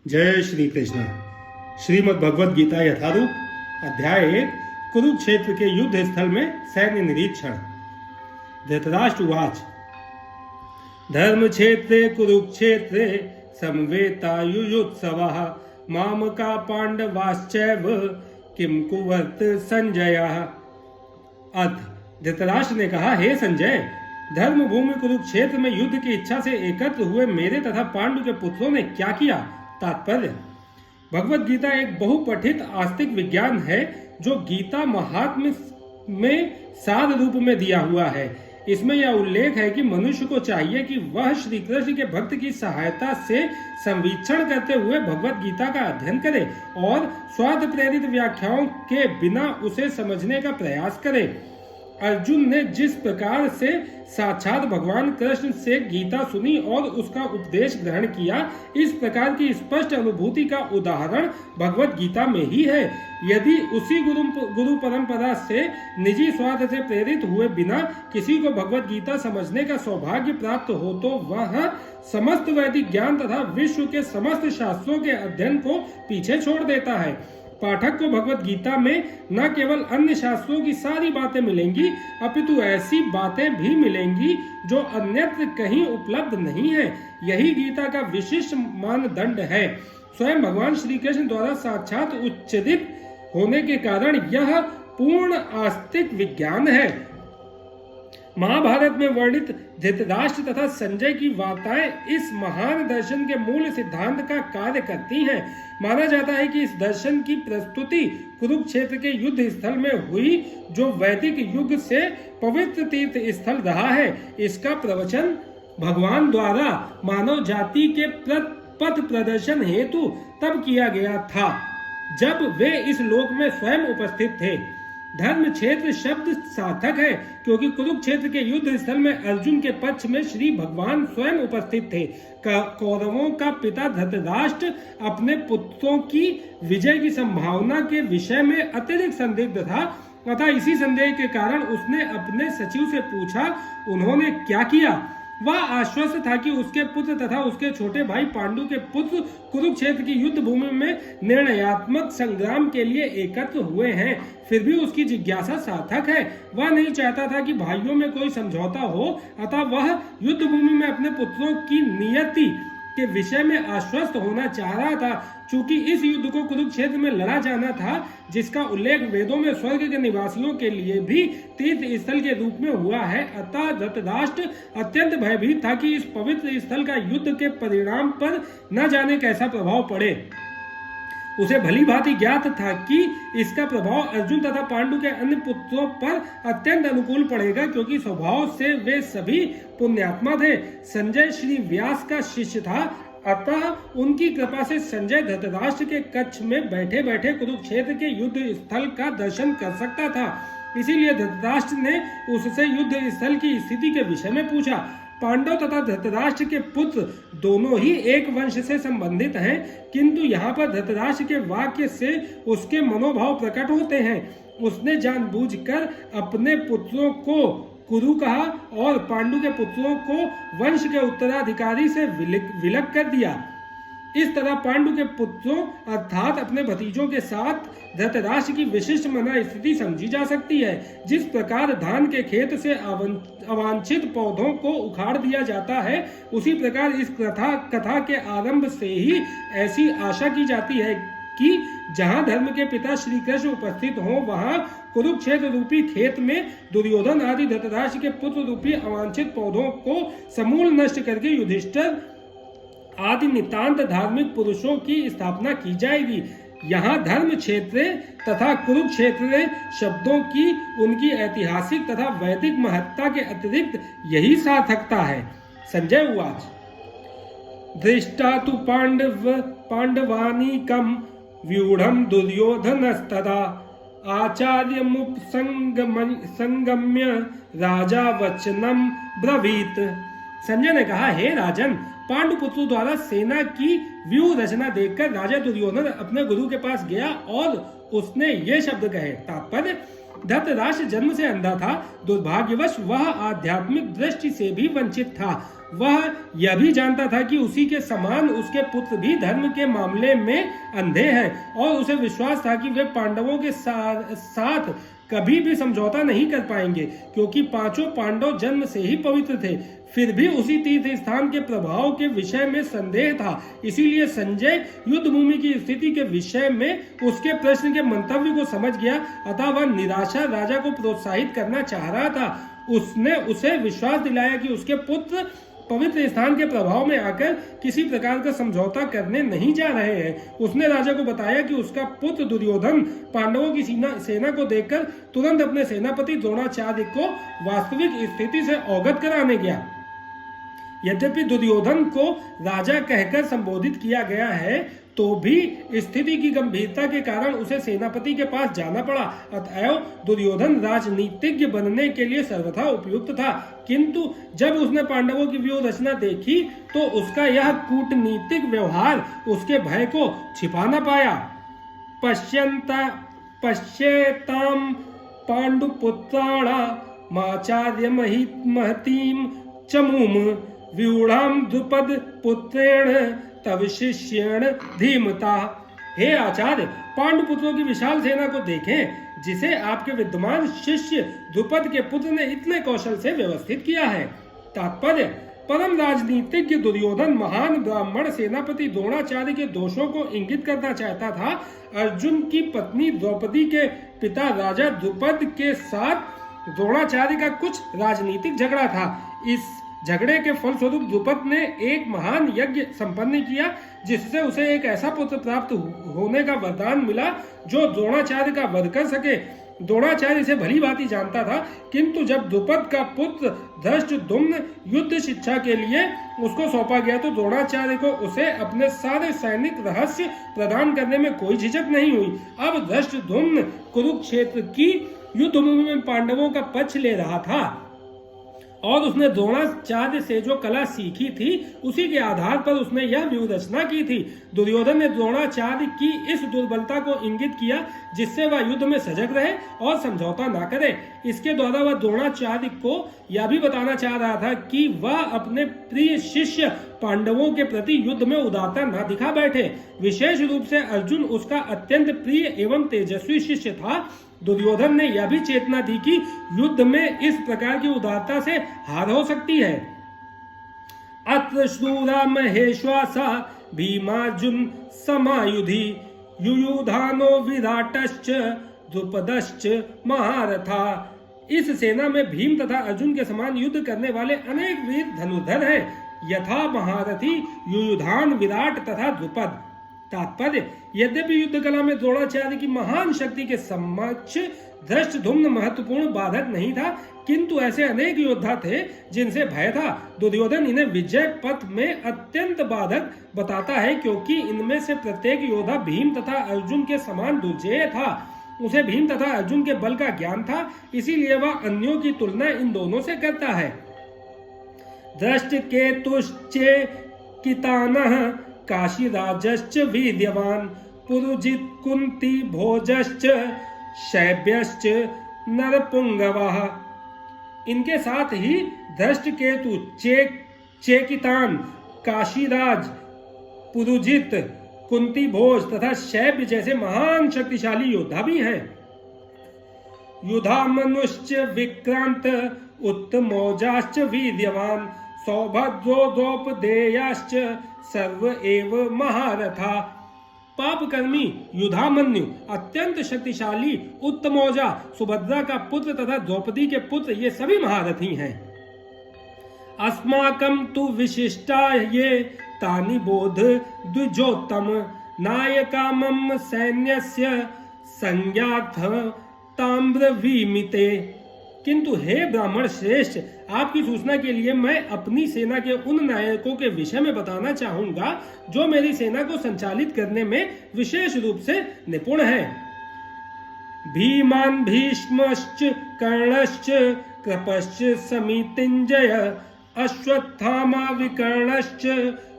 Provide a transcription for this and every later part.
जय श्री कृष्ण। श्रीमद् भगवद गीता यथारूप अध्याय 1 कुरुक्षेत्र के युद्ध स्थल में सैन्य निरीक्षण। धृतराष्ट्र उवाच धर्म क्षेत्रे कुरुक्षेत्रे समवेतायुयुत्सवः मामका पांडवाश्चैव किम कुर्वत संजय। अर्थ, धृतराष्ट्र ने कहा, हे संजय, धर्म भूमि कुरुक्षेत्र में युद्ध की इच्छा से एकत्र हुए मेरे तथा पांडु के पुत्रों ने क्या किया। तात्पर्य, भगवत गीता एक बहुपठित आस्तिक विज्ञान है जो गीता महात्म्य में सार रूप में दिया हुआ है। इसमें यह उल्लेख है कि मनुष्य को चाहिए कि वह श्री कृष्ण के भक्त की सहायता से संवीक्षण करते हुए भगवत गीता का अध्ययन करे और स्वार्थ प्रेरित व्याख्याओं के बिना उसे समझने का प्रयास करे। अर्जुन ने जिस प्रकार से साक्षात भगवान कृष्ण से गीता सुनी और उसका उपदेश ग्रहण किया, इस प्रकार की स्पष्ट अनुभूति का उदाहरण भगवत गीता में ही है। यदि उसी गुरु परंपरा से निजी स्वार्थ से प्रेरित हुए बिना किसी को भगवत गीता समझने का सौभाग्य प्राप्त हो तो वह समस्त वैदिक ज्ञान तथा विश्व के समस्त शास्त्रों के अध्ययन को पीछे छोड़ देता है। पाठक को भगवत गीता में न केवल अन्य शास्त्रों की सारी बातें मिलेंगी, अपितु ऐसी बातें भी मिलेंगी जो अन्यत्र कहीं उपलब्ध नहीं है। यही गीता का विशिष्ट मानदंड है। स्वयं भगवान श्री कृष्ण द्वारा साक्षात उच्चरित होने के कारण यह पूर्ण आस्तिक विज्ञान है। महाभारत में वर्णित धृतराष्ट्र तथा संजय की वार्ताएं इस महान दर्शन के मूल सिद्धांत का कार्य करती हैं। माना जाता है कि इस दर्शन की प्रस्तुति कुरुक्षेत्र के युद्ध स्थल में हुई, जो वैदिक युग से पवित्र तीर्थ स्थल रहा है। इसका प्रवचन भगवान द्वारा मानव जाति के पथ प्रदर्शन हेतु तब किया गया था जब वे इस लोक में स्वयं उपस्थित थे। धर्म क्षेत्र शब्द सार्थक है क्योंकि कुरुक्षेत्र के युद्ध स्थल में अर्जुन के पक्ष में श्री भगवान स्वयं उपस्थित थे। कौरवों का पिता धृतराष्ट्र अपने पुत्रों की विजय की संभावना के विषय में अत्यधिक संदिग्ध था तथा इसी संदेह के कारण उसने अपने सचिव से पूछा, उन्होंने क्या किया। वह आश्वस्त था कि उसके पुत्र तथा उसके छोटे भाई पांडु के पुत्र कुरुक्षेत्र की युद्ध भूमि में निर्णयात्मक संग्राम के लिए एकत्र हुए हैं। फिर भी उसकी जिज्ञासा सार्थक है। वह नहीं चाहता था कि भाइयों में कोई समझौता हो, अतः वह युद्ध भूमि में अपने पुत्रों की नियति के विषय में आश्वस्त होना चाह रहा था। चूंकि इस युद्ध को कुरुक्षेत्र में लड़ा जाना था, जिसका उल्लेख वेदों में स्वर्ग के निवासियों के लिए भी तीर्थ स्थल के रूप में हुआ है, अतः धृतराष्ट्र अत्यंत भयभीत था कि इस पवित्र स्थल का युद्ध के परिणाम पर न जाने कैसा प्रभाव पड़े। उसे भली भांति ज्ञात था कि इसका प्रभाव अर्जुन तथा पांडु के अन्य पुत्रों पर अत्यंत अनुकूल पड़ेगा, क्योंकि स्वभाव से वे सभी पुण्यात्मा थे। संजय श्री व्यास का शिष्य था, अतः उनकी कृपा से संजय धृतराष्ट्र के कक्ष में बैठे बैठे कुरुक्षेत्र के युद्ध स्थल का दर्शन कर सकता था। इसीलिए धृतराष्ट्र ने उससे युद्ध स्थल की स्थिति के विषय में पूछा। पांडव तथा धृतराष्ट्र के पुत्र दोनों ही एक वंश से संबंधित हैं, किंतु यहाँ पर धृतराष्ट्र के वाक्य से उसके मनोभाव प्रकट होते हैं। उसने जानबूझकर अपने पुत्रों को कुरु कहा और पांडु के पुत्रों को वंश के उत्तराधिकारी से विलग कर दिया। इस तरह पांडु के पुत्रों अर्थात अपने भतीजों के साथ धृतराष्ट्र की विशिष्ट मना स्थिति समझी जा सकती है। जिस प्रकार धान के खेत से अवांछित पौधों को उखाड़ दिया जाता है, उसी प्रकार इस कथा के आरंभ से ही ऐसी आशा की जाती है कि जहां धर्म के पिता श्री कृष्ण उपस्थित हों, वहां कुरुक्षेत्र रूपी खेत में दुर्योधन आदि धृतराष्ट्र के पुत्र रूपी अवांछित पौधों को समूल नष्ट करके युधिष्ठिर आदि नितांत धार्मिक पुरुषों की स्थापना की जाएगी। यहाँ धर्म क्षेत्र तथा कुरुक्षेत्र शब्दों की उनकी ऐतिहासिक तथा वैदिक महत्ता के अतिरिक्त यही सार्थकता है। संजय उवाच दृष्टा तु पांडवानीकं व्यूढ़ं दुर्योधनस्तदा आचार्यमुपसंगम्य राजा वचनम ब्रवीत। संजय ने कहा, हे राजन, पांडु पुत्रों द्वारा सेना की व्यूह रचना देखकर राजा दुर्योधन अपने गुरु के पास गया और उसने ये शब्द कहे। तात्पर्य, धृतराष्ट्र जन्म से अंधा था। दुर्भाग्यवश वह आध्यात्मिक दृष्टि से भी वंचित था। वह यह भी जानता था कि उसी के समान उसके पुत्र भी धर्म के मामले में अंधे हैं और उसे विश्वास था कि वे पांडवों के साथ कभी भी समझौता नहीं कर पाएंगे, क्योंकि पांचों पांडव जन्म से ही पवित्र थे। फिर भी उसी तीर्थ स्थान के प्रभाव के विषय में संदेह था। इसीलिए संजय युद्ध भूमि की स्थिति के विषय में उसके प्रश्न के मंतव्य को समझ गया, अतः वह निराशा राजा को प्रोत्साहित करना चाह रहा था। उसने उसे विश्वास दिलाया कि उसके पुत्र पवित्र स्थान के प्रभाव में आकर किसी प्रकार का समझौता करने नहीं जा रहे हैं। उसने राजा को बताया कि उसका पुत्र दुर्योधन पांडवों की सेना को देखकर तुरंत अपने सेनापति द्रोणाचार्य को वास्तविक स्थिति से अवगत कराने गया। यद्यपि दुर्योधन को राजा कहकर संबोधित किया गया है, तो भी स्थिति की गंभीरता के कारण उसे सेनापति के पास जाना पड़ा। अतएव दुर्योधन राजनीतिज्ञ बनने के लिए सर्वथा उपयुक्त था, किंतु जब उसने पांडवों की व्यूह रचना देखी तो उसका यह कूटनीतिक व्यवहार उसके भय को छिपा न पाया। पश्येताम पांडुपुत्राणा माचार्य महतीम चमूम व्यूढ़ाम द्रुपद पुत्रेण तव शिष्येण धीमता। हे आचार्य, पांडुपुत्रों की विशाल सेना को देखें, जिसे आपके विद्यमान शिष्य द्रुपद के पुत्र ने इतने कौशल से व्यवस्थित किया है। तात्पर्य, परम राजनीतिज्ञ दुर्योधन महान ब्राह्मण सेनापति द्रोणाचार्य के दोषों को इंगित करना चाहता था। अर्जुन की पत्नी द्रौपदी के पिता राजा द्रुपद के साथ द्रोणाचार्य का कुछ राजनीतिक झगड़ा था। इस झगड़े के फलस्वरूप द्रुपद ने एक महान यज्ञ संपन्न किया, जिससे उसे एक ऐसा पुत्र प्राप्त होने का वरदान मिला जो द्रोणाचार्य का वध कर सके। द्रोणाचार्य इसे भली भांति जानता था, किंतु जब द्रुपद का पुत्र धृष्टद्युम्न युद्ध शिक्षा के लिए उसको सौंपा गया तो द्रोणाचार्य को उसे अपने सारे सैनिक रहस्य प्रदान करने में कोई झिझक नहीं हुई। अब धृष्टद्युम्न कुरुक्षेत्र की युद्ध भूमि में पांडवों का पक्ष ले रहा था और उसने द्रोणाचार्य से जो कला सीखी थी उसी के आधार पर उसने यह व्यूह रचना की थी। दुर्योधन ने द्रोणाचार्य की इस दुर्बलता को इंगित किया, जिससे वह युद्ध में सजग रहे और समझौता ना करे। इसके द्वारा वह द्रोणाचार्य को यह भी बताना चाह रहा था कि वह अपने प्रिय शिष्य पांडवों के प्रति युद्ध में उदारता न दिखा बैठे। विशेष रूप से अर्जुन उसका अत्यंत प्रिय एवं तेजस्वी शिष्य था। दुर्योधन ने यह भी चेतना दी कि युद्ध में इस प्रकार की उदारता से हार हो सकती है। अत्र शूरा महेश्वासा भीमार्जुन समायुधि युयुधानो विराटश्च द्रुपदश्च महारथा। इस सेना में भीम तथा अर्जुन के समान युद्ध करने वाले अनेक वीर धनुर्धर हैं, यथा महारथी युयुधान, विराट तथा द्रुपद। तात्पर्य, यद्यपि युद्ध कला में द्रोणाचार्य की महान शक्ति के समक्ष धृष्टद्युम्न महत्वपूर्ण बाधक नहीं था, किंतु ऐसे अनेक योद्धा थे जिनसे भय था। दुर्योधन इन्हें विजय पथ में अत्यंत बाधक बताता है, क्योंकि इनमें से प्रत्येक योद्धा भीम तथा अर्जुन के समान दुर्जेय था। उसे भीम तथा अर्जुन के बल का ज्ञान था, इसीलिए वह अन्यों की तुलना इन दोनों से करता है। धृष्टकेतुश्चे कितानः काशीराजश्च वीर्यवान पुरुजित कुंती भोजश्च शैब्यश्च नरपुंगवः। इनके साथ ही धृष्टकेतु, चेकितान, काशीराज, पुरुजित, कुंती भोज तथा शैब्य जैसे महान शक्तिशाली योद्धा भी हैं। युधामनुश्च विक्रांत उत्तमौजाश्च वीर्यवान सौभद्रो द्रौपदेयाश्च सर्व एव महारथा। पापकर्मी युधामन्यु, अत्यंत शक्तिशाली उत्तमौजा, सुभद्रा का पुत्र तथा द्रौपदी के पुत्र, ये सभी महारथी हैं। अस्माकं तु विशिष्टा ये तानि बोध द्विजोत्तम नायका मम सैन्यस्य संज्ञार्थ ताम्रवीमिते। किंतु हे ब्राह्मण श्रेष्ठ, आपकी सूचना के लिए मैं अपनी सेना के उन नायकों के विषय में बताना चाहूंगा जो मेरी सेना को संचालित करने में विशेष रूप से निपुण हैं। भीमान भीष्मश्च कर्णश्च कृपश्च समितिंजय अश्वत्थामा विकर्णश्च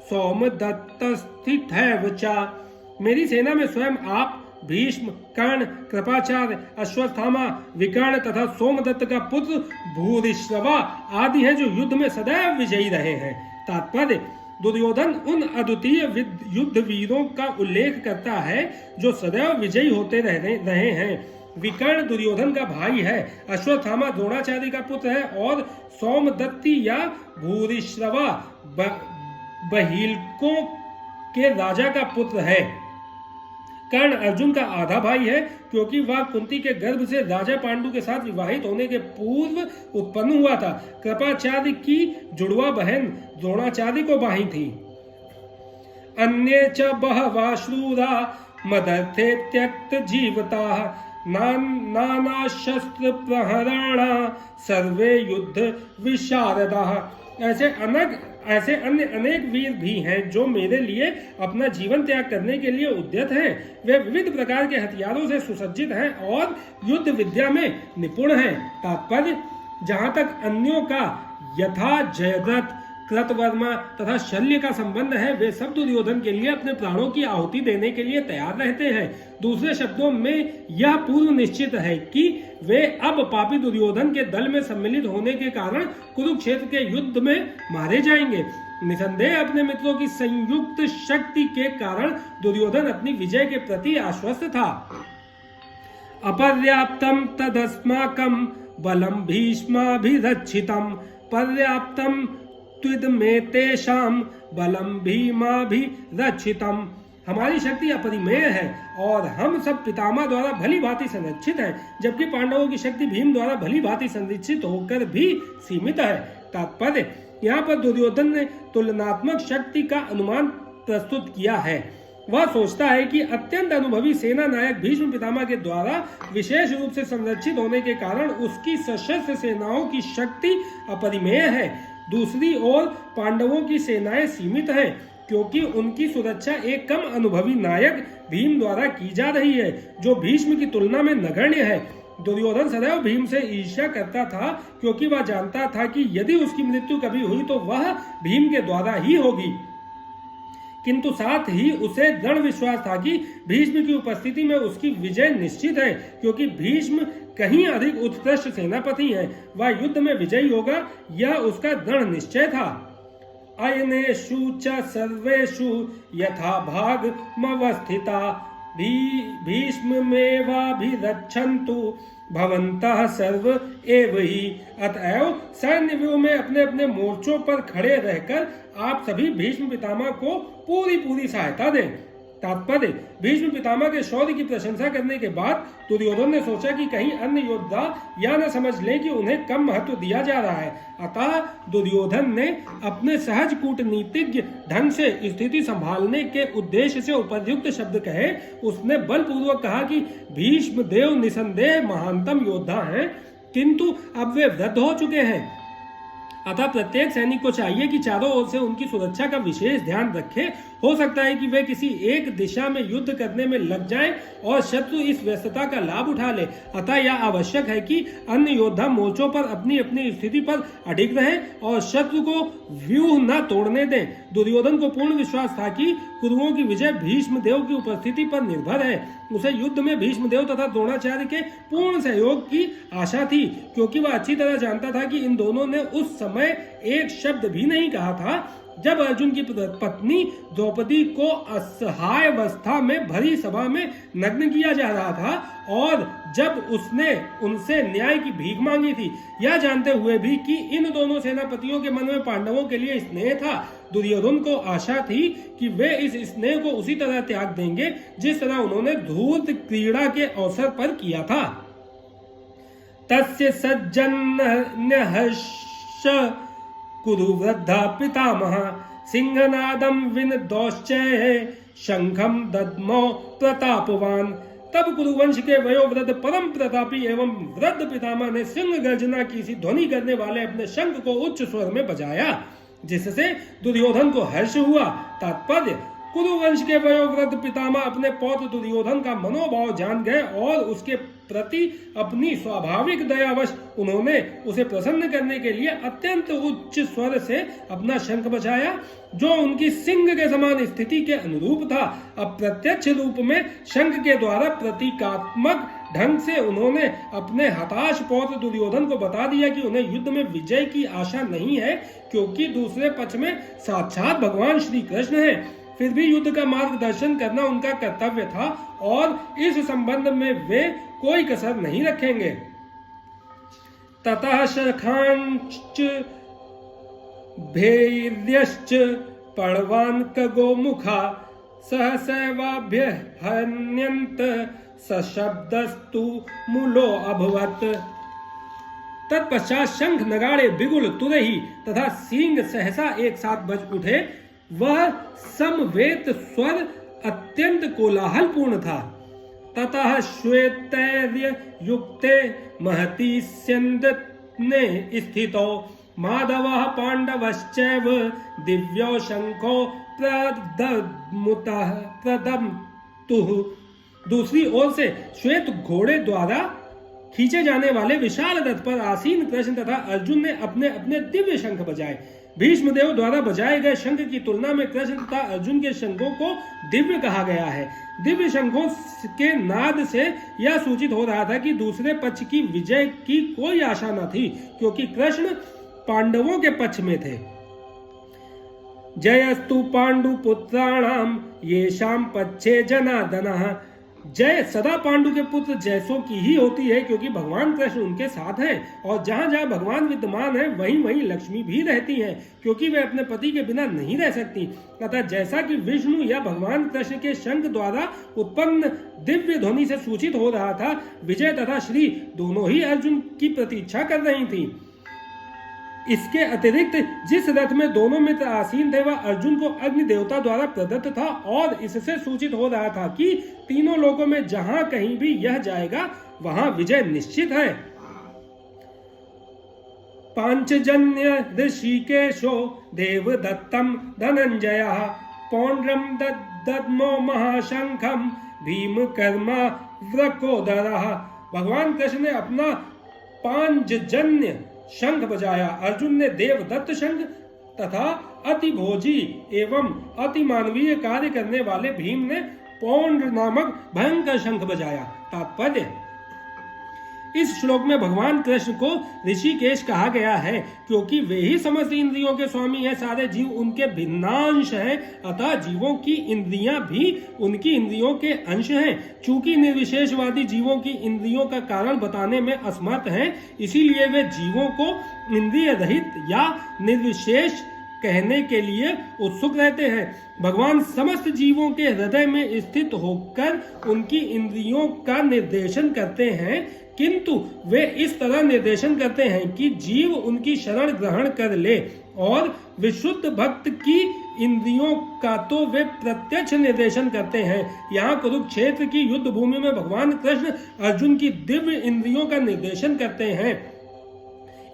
सोमदत्तस्थितैव च। मेरी सेना में स्वयं आप, भीष्म, कर्ण, कृपाचार्य, अश्वत्थामा, विकर्ण तथा सोमदत्त का पुत्र भूरिश्रवा आदि हैं जो युद्ध में सदैव विजयी रहे हैं। तात्पर्य, दुर्योधन उन अद्वितीय युद्ध वीरों का उल्लेख करता है जो सदैव विजयी होते रहे हैं। विकर्ण दुर्योधन का भाई है, अश्वत्थामा द्रोणाचार्य का पुत्र है और सोमदत्ती या भूरिश्रवा बहीलकों के राजा का पुत्र है। कर्ण अर्जुन का आधा भाई है क्योंकि वह कुंती के गर्भ से राजा पांडु के साथ विवाहित होने के पूर्व उत्पन्न हुआ था। कृपाचार्य की जुड़वा बहन द्रोणाचार्य को बाही थी। अन्ये च बहवा शूरा मदर्थे त्यक्त जीवता नाना शस्त्र प्रहरणा सर्वे युद्ध विशारदा। ऐसे अन्य अनेक वीर भी हैं जो मेरे लिए अपना जीवन त्याग करने के लिए उद्यत हैं। वे विविध प्रकार के हथियारों से सुसज्जित हैं और युद्ध विद्या में निपुण हैं। तात्पर्य, जहां तक अन्यों का यथा जयद्रथ, कृतवर्मा तथा शल्य का संबंध है, वे सब दुर्योधन के लिए अपने प्राणों की आहुति देने के लिए तैयार रहते हैं। दूसरे शब्दों में यह पूर्व निश्चित है कि वे अब पापी दुर्योधन के दल में सम्मिलित होने के कारण कुरुक्षेत्र के युद्ध में मारे जाएंगे। निसंदेह अपने मित्रों की संयुक्त शक्ति के कारण दुर्योधन अपनी विजय के प्रति आश्वस्त था। अपर्याप्तम तदस्माकं बलम भीष्माभिरक्षितम पर्याप्तम त्विदमेतेषां बलम भीमाभिरक्षितम। हमारी शक्ति अपरिमेय है और हम सब पितामह द्वारा भली भांति संरक्षित हैं, जबकि पांडवों की शक्ति भीम द्वारा भली भांति संरक्षित होकर भी सीमित है। तात्पर्य, यहाँ पर दुर्योधन ने तुलनात्मक शक्ति का अनुमान प्रस्तुत किया है। वह सोचता है कि अत्यंत अनुभवी सेना नायक भीष्म पितामह के द्वारा विशेष रूप से संरक्षित होने के कारण उसकी सशस्त्र सेनाओं की शक्ति अपरिमेय है। दूसरी ओर पांडवों की सेनाएं सीमित हैं क्योंकि उनकी सुरक्षा एक कम अनुभवी नायक भीम द्वारा की जा रही है, जो भीष्म की तुलना में नगण्य है। दुर्योधन सदैव भीम से ईर्ष्या करता था क्योंकि वह जानता था कि यदि उसकी मृत्यु कभी हुई तो वह भीम के द्वारा ही होगी, किंतु साथ ही उसे दृढ़ विश्वास था कि भीष्म की उपस्थिति में उसकी विजय निश्चित है, क्योंकि भीष्म कहीं अधिक उत्कृष्ट सेनापति हैं। वह युद्ध में विजयी होगा, यह उसका दृढ़ निश्चय था। अयनेषु च सर्वेषु यथा भागमवस्थिता भीष्ममेवाभिरक्षन्तु भवन्तः सर्व एव ही। अतएव सैन्य व्यूह में अपने अपने मोर्चों पर खड़े रहकर आप सभी भीष्म पितामह को पूरी सहायता दें। तात्पर्य, भीष्म पितामह के शौर्य की प्रशंसा करने के बाद दुर्योधन ने सोचा कि कहीं अन्य योद्धा यह न समझ लें कि उन्हें कम महत्व दिया जा रहा है। अतः दुर्योधन ने अपने सहज कूटनीतिज्ञ ढंग से स्थिति संभालने के उद्देश्य से उपर्युक्त शब्द कहे। उसने बलपूर्वक कहा कि भीष्म देव निसंदेह महानतम योद्धा हैं, किंतु अब वे वृद्ध हो चुके हैं। अतः प्रत्येक सैनिक को चाहिए कि चारों ओर से उनकी सुरक्षा का विशेष ध्यान रखे। हो सकता है कि वे किसी एक दिशा में युद्ध करने में लग जाएं और शत्रु इस व्यस्तता का लाभ उठा ले। अतः यह आवश्यक है कि अन्य योद्धा मोर्चों पर अपनी अपनी स्थिति पर अडिग रहें और शत्रु को व्यूह न तोड़ने दें। दुर्योधन को पूर्ण विश्वास था कि कुरुओं की विजय भीष्म देव की उपस्थिति पर निर्भर है। उसे युद्ध में भीष्म देव तथा द्रोणाचार्य के पूर्ण सहयोग की आशा थी, क्योंकि वह अच्छी तरह जानता था कि इन दोनों ने उस समय एक शब्द भी नहीं कहा था जब अर्जुन की पत्नी द्रौपदी को असहाय अवस्था में भरी सभा में नग्न किया जा रहा था और जब उसने उनसे न्याय की भीख मांगी थी, यह जानते हुए भी कि इन दोनों सेनापतियों के मन में पांडवों के लिए स्नेह था। दुर्योधन को आशा थी कि वे इस स्नेह को उसी तरह त्याग देंगे जिस तरह उन्होंने धूर्त क्रीड़ा के अवसर पर किया था। तस्य सज्जन्यहर्ष कुरु वृद्धा पितामह सिंहनादम विनदौश्चैः शंखम दद्मो प्रतापवान। तब कुरुवंश के वयोवृद्ध परम प्रतापी एवं वृद्ध पितामह ने सिंह गर्जना की सी ध्वनि करने वाले अपने शंख को उच्च स्वर में बजाया, जिससे दुर्योधन को हर्ष हुआ। तात्पर्य, कुरुवंश के वयोवृद्ध पितामह अपने पौत्र दुर्योधन का मनोभाव जान गए और उसके प्रति अपनी स्वाभाविक दयावश उन्होंने उसे प्रसन्न करने के लिए अत्यंत उच्च स्वर से अपना शंख बजाया, जो उनकी सिंह के समान स्थिति के अनुरूप था। अब प्रत्यक्ष रूप में शंख के द्वारा प्रतीकात्मक ढंग से उन्होंने अपने हताश पौत्र दुर्योधन को बता दिया कि उन्हें युद्ध में विजय की आशा नहीं है, क्योंकि दूसरे पक्ष में साक्षात भगवान श्री कृष्ण हैं। फिर भी युद्ध का मार्गदर्शन करना उनका कर्तव्य था और इस संबंध में वे कोई कसर नहीं रखेंगे। ततः शखांश्च भैर्यश्च पर्वान् खगोमुखा सहसैवाभ्य हन्यन्त सशब्दस्तु मूलो अभवत्। तत्पश्चात शंख, नगाड़े, बिगुल, तुरही तथा सींग सहसा एक साथ बज उठे। वह समवेत स्वर अत्यंत कोलाहलपूर्ण था। ततः श्वेतैर्य युक्ते महती स्यन्दने स्थितो माधवः पांडवश्चैव दिव्यो शंखो प्रदम्तुः। दूसरी ओर से श्वेत घोड़े द्वारा खींचे जाने वाले विशाल रथ पर आसीन कृष्ण तथा अर्जुन ने अपने अपने दिव्य शंख बजाए। भीष्मदेव द्वारा बजाए गए शंख की तुलना में कृष्ण तथा अर्जुन के शंखों को दिव्य कहा गया है। दिव्य शंखों के नाद से यह सूचित हो रहा था कि दूसरे पक्ष की विजय की कोई आशा न थी, क्योंकि कृष्ण पांडवों के पक्ष में थे। जयस्तु पांडुपुत्राणाम येषां पक्षे जनार्दनः। जय सदा पांडु के पुत्र जयसों की ही होती है, क्योंकि भगवान कृष्ण उनके साथ हैं और जहां जहां भगवान विद्यमान है वहीं वहीं लक्ष्मी भी रहती हैं, क्योंकि वे अपने पति के बिना नहीं रह सकती। तथा जैसा कि विष्णु या भगवान कृष्ण के शंख द्वारा उत्पन्न दिव्य ध्वनि से सूचित हो रहा था, विजय तथा श्री दोनों ही अर्जुन की प्रतीक्षा कर रही थी। इसके अतिरिक्त जिस रथ में दोनों मित्र आसीन थे वह अर्जुन को अग्नि देवता द्वारा प्रदत्त था और इससे सूचित हो रहा था कि तीनों लोकों में जहां कहीं भी यह जाएगा वहां विजय निश्चित है। पांचजन्य ऋषिकेशो देवदत्तम धनंजयः पौंड्रम दद्मो महाशंखम भीम कर्मा वृकोदरः। भगवान कृष्ण ने अपना पांचजन्य शंख बजाया। अर्जुन ने देवदत्त शंख तथा अति भोजी एवं अति मानवीय कार्य करने वाले भीम ने पौंड नामक भयंकर शंख बजाया। तात्पर्य, इस श्लोक में भगवान कृष्ण को ऋषिकेश कहा गया है, क्योंकि वे ही समस्त इंद्रियों के स्वामी हैं। सारे जीव उनके भिन्नांश हैं, अतः जीवों की इंद्रियां भी उनकी इंद्रियों के अंश हैं। चूंकि निर्विशेषवादी जीवों की इंद्रियों का कारण बताने में असमर्थ हैं, इसीलिए वे जीवों को इंद्रिय रहित या निर्विशेष कहने के लिए उत्सुक रहते हैं। भगवान समस्त जीवों के हृदय में स्थित होकर उनकी इंद्रियों का निर्देशन करते हैं, किंतु वे इस तरह निर्देशन करते हैं कि जीव उनकी शरण ग्रहण कर ले, और विशुद्ध भक्त की इंद्रियों का तो वे प्रत्यक्ष निर्देशन करते हैं। यहाँ कुरुक्षेत्र की युद्ध भूमि में भगवान कृष्ण अर्जुन की दिव्य इंद्रियों का निर्देशन करते हैं,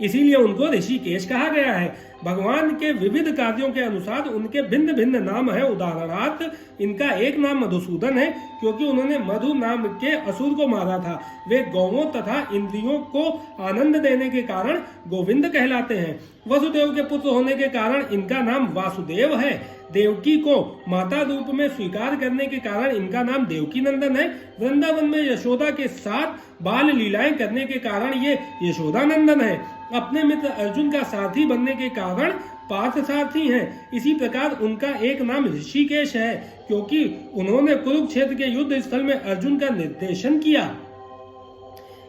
इसीलिए उनको ऋषिकेश कहा गया है। भगवान के विविध कार्यों के अनुसार उनके भिन्न भिन्न नाम है। उदाहरणार्थ इनका एक नाम मधुसूदन है, क्योंकि उन्होंने मधु नाम के असुर को मारा था। वे गौओं तथा इंद्रियों को आनंद देने के कारण गोविंद कहलाते हैं। वसुदेव के पुत्र होने के कारण इनका नाम वासुदेव है। देवकी को माता रूप में स्वीकार करने के कारण इनका नाम देवकी नंदन है। वृंदावन में यशोदा के साथ बाल लीलाएं करने के कारण ये यशोदा नंदन है। अपने मित्र अर्जुन का सारथी बनने के कारण पार्थ सारथी हैं। इसी प्रकार उनका एक नाम ऋषिकेश है, क्योंकि उन्होंने कुरुक्षेत्र के युद्ध स्थल में अर्जुन का निर्देशन किया।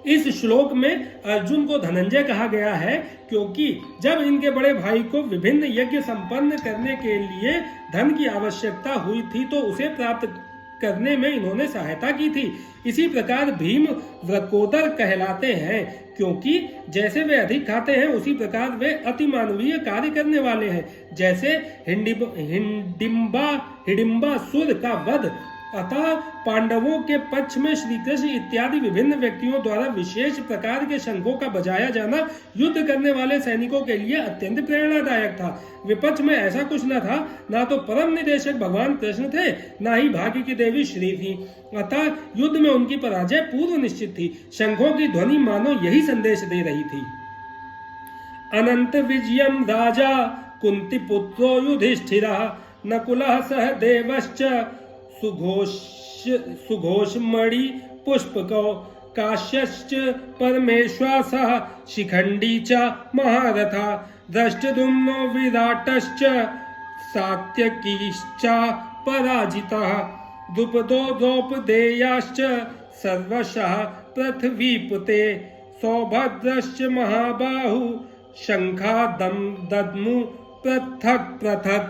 इस श्लोक में अर्जुन को धनंजय कहा गया है, क्योंकि जब इनके बड़े भाई को विभिन्न यज्ञ संपन्न करने के लिए धन की आवश्यकता हुई थी तो उसे प्राप्त करने में इन्होंने सहायता की थी। इसी प्रकार भीम वृकोदर कहलाते हैं, क्योंकि जैसे वे अधिक खाते हैं उसी प्रकार वे अति मानवीय कार्य करने वाले हैं। जैसे हिडिंबा सुर का वध अतः पांडवों के पक्ष में श्री कृष्ण इत्यादि विभिन्न व्यक्तियों द्वारा विशेष प्रकार के शंखों का बजाया जाना युद्ध करने वाले सैनिकों के लिए अत्यंत प्रेरणादायक था। विपक्ष में ऐसा कुछ न था, ना तो परम निदेशक भगवान कृष्ण थे, ना ही भाग्य की देवी श्री थी। अतः युद्ध में उनकी पराजय पूर्व निश्चित थी। शंखों की ध्वनि मानो यही संदेश दे रही थी। अनंत विजयम राजा कुंती पुत्रो युधिष्ठिरः नकुलः सह देवश्च सुघोषमणि पुष्पकौ काश्यश्च परमेश्वासः शिखंडी च महारथा दृष्टद्युम्नो विराटश्च सात्यकीश्च पराजितः द्रुपदो द्रौपदेयाश्च सर्वशः पृथ्वीपते सौभद्रश्च महाबाहु शंखादम दद्मु पृथक पृथक।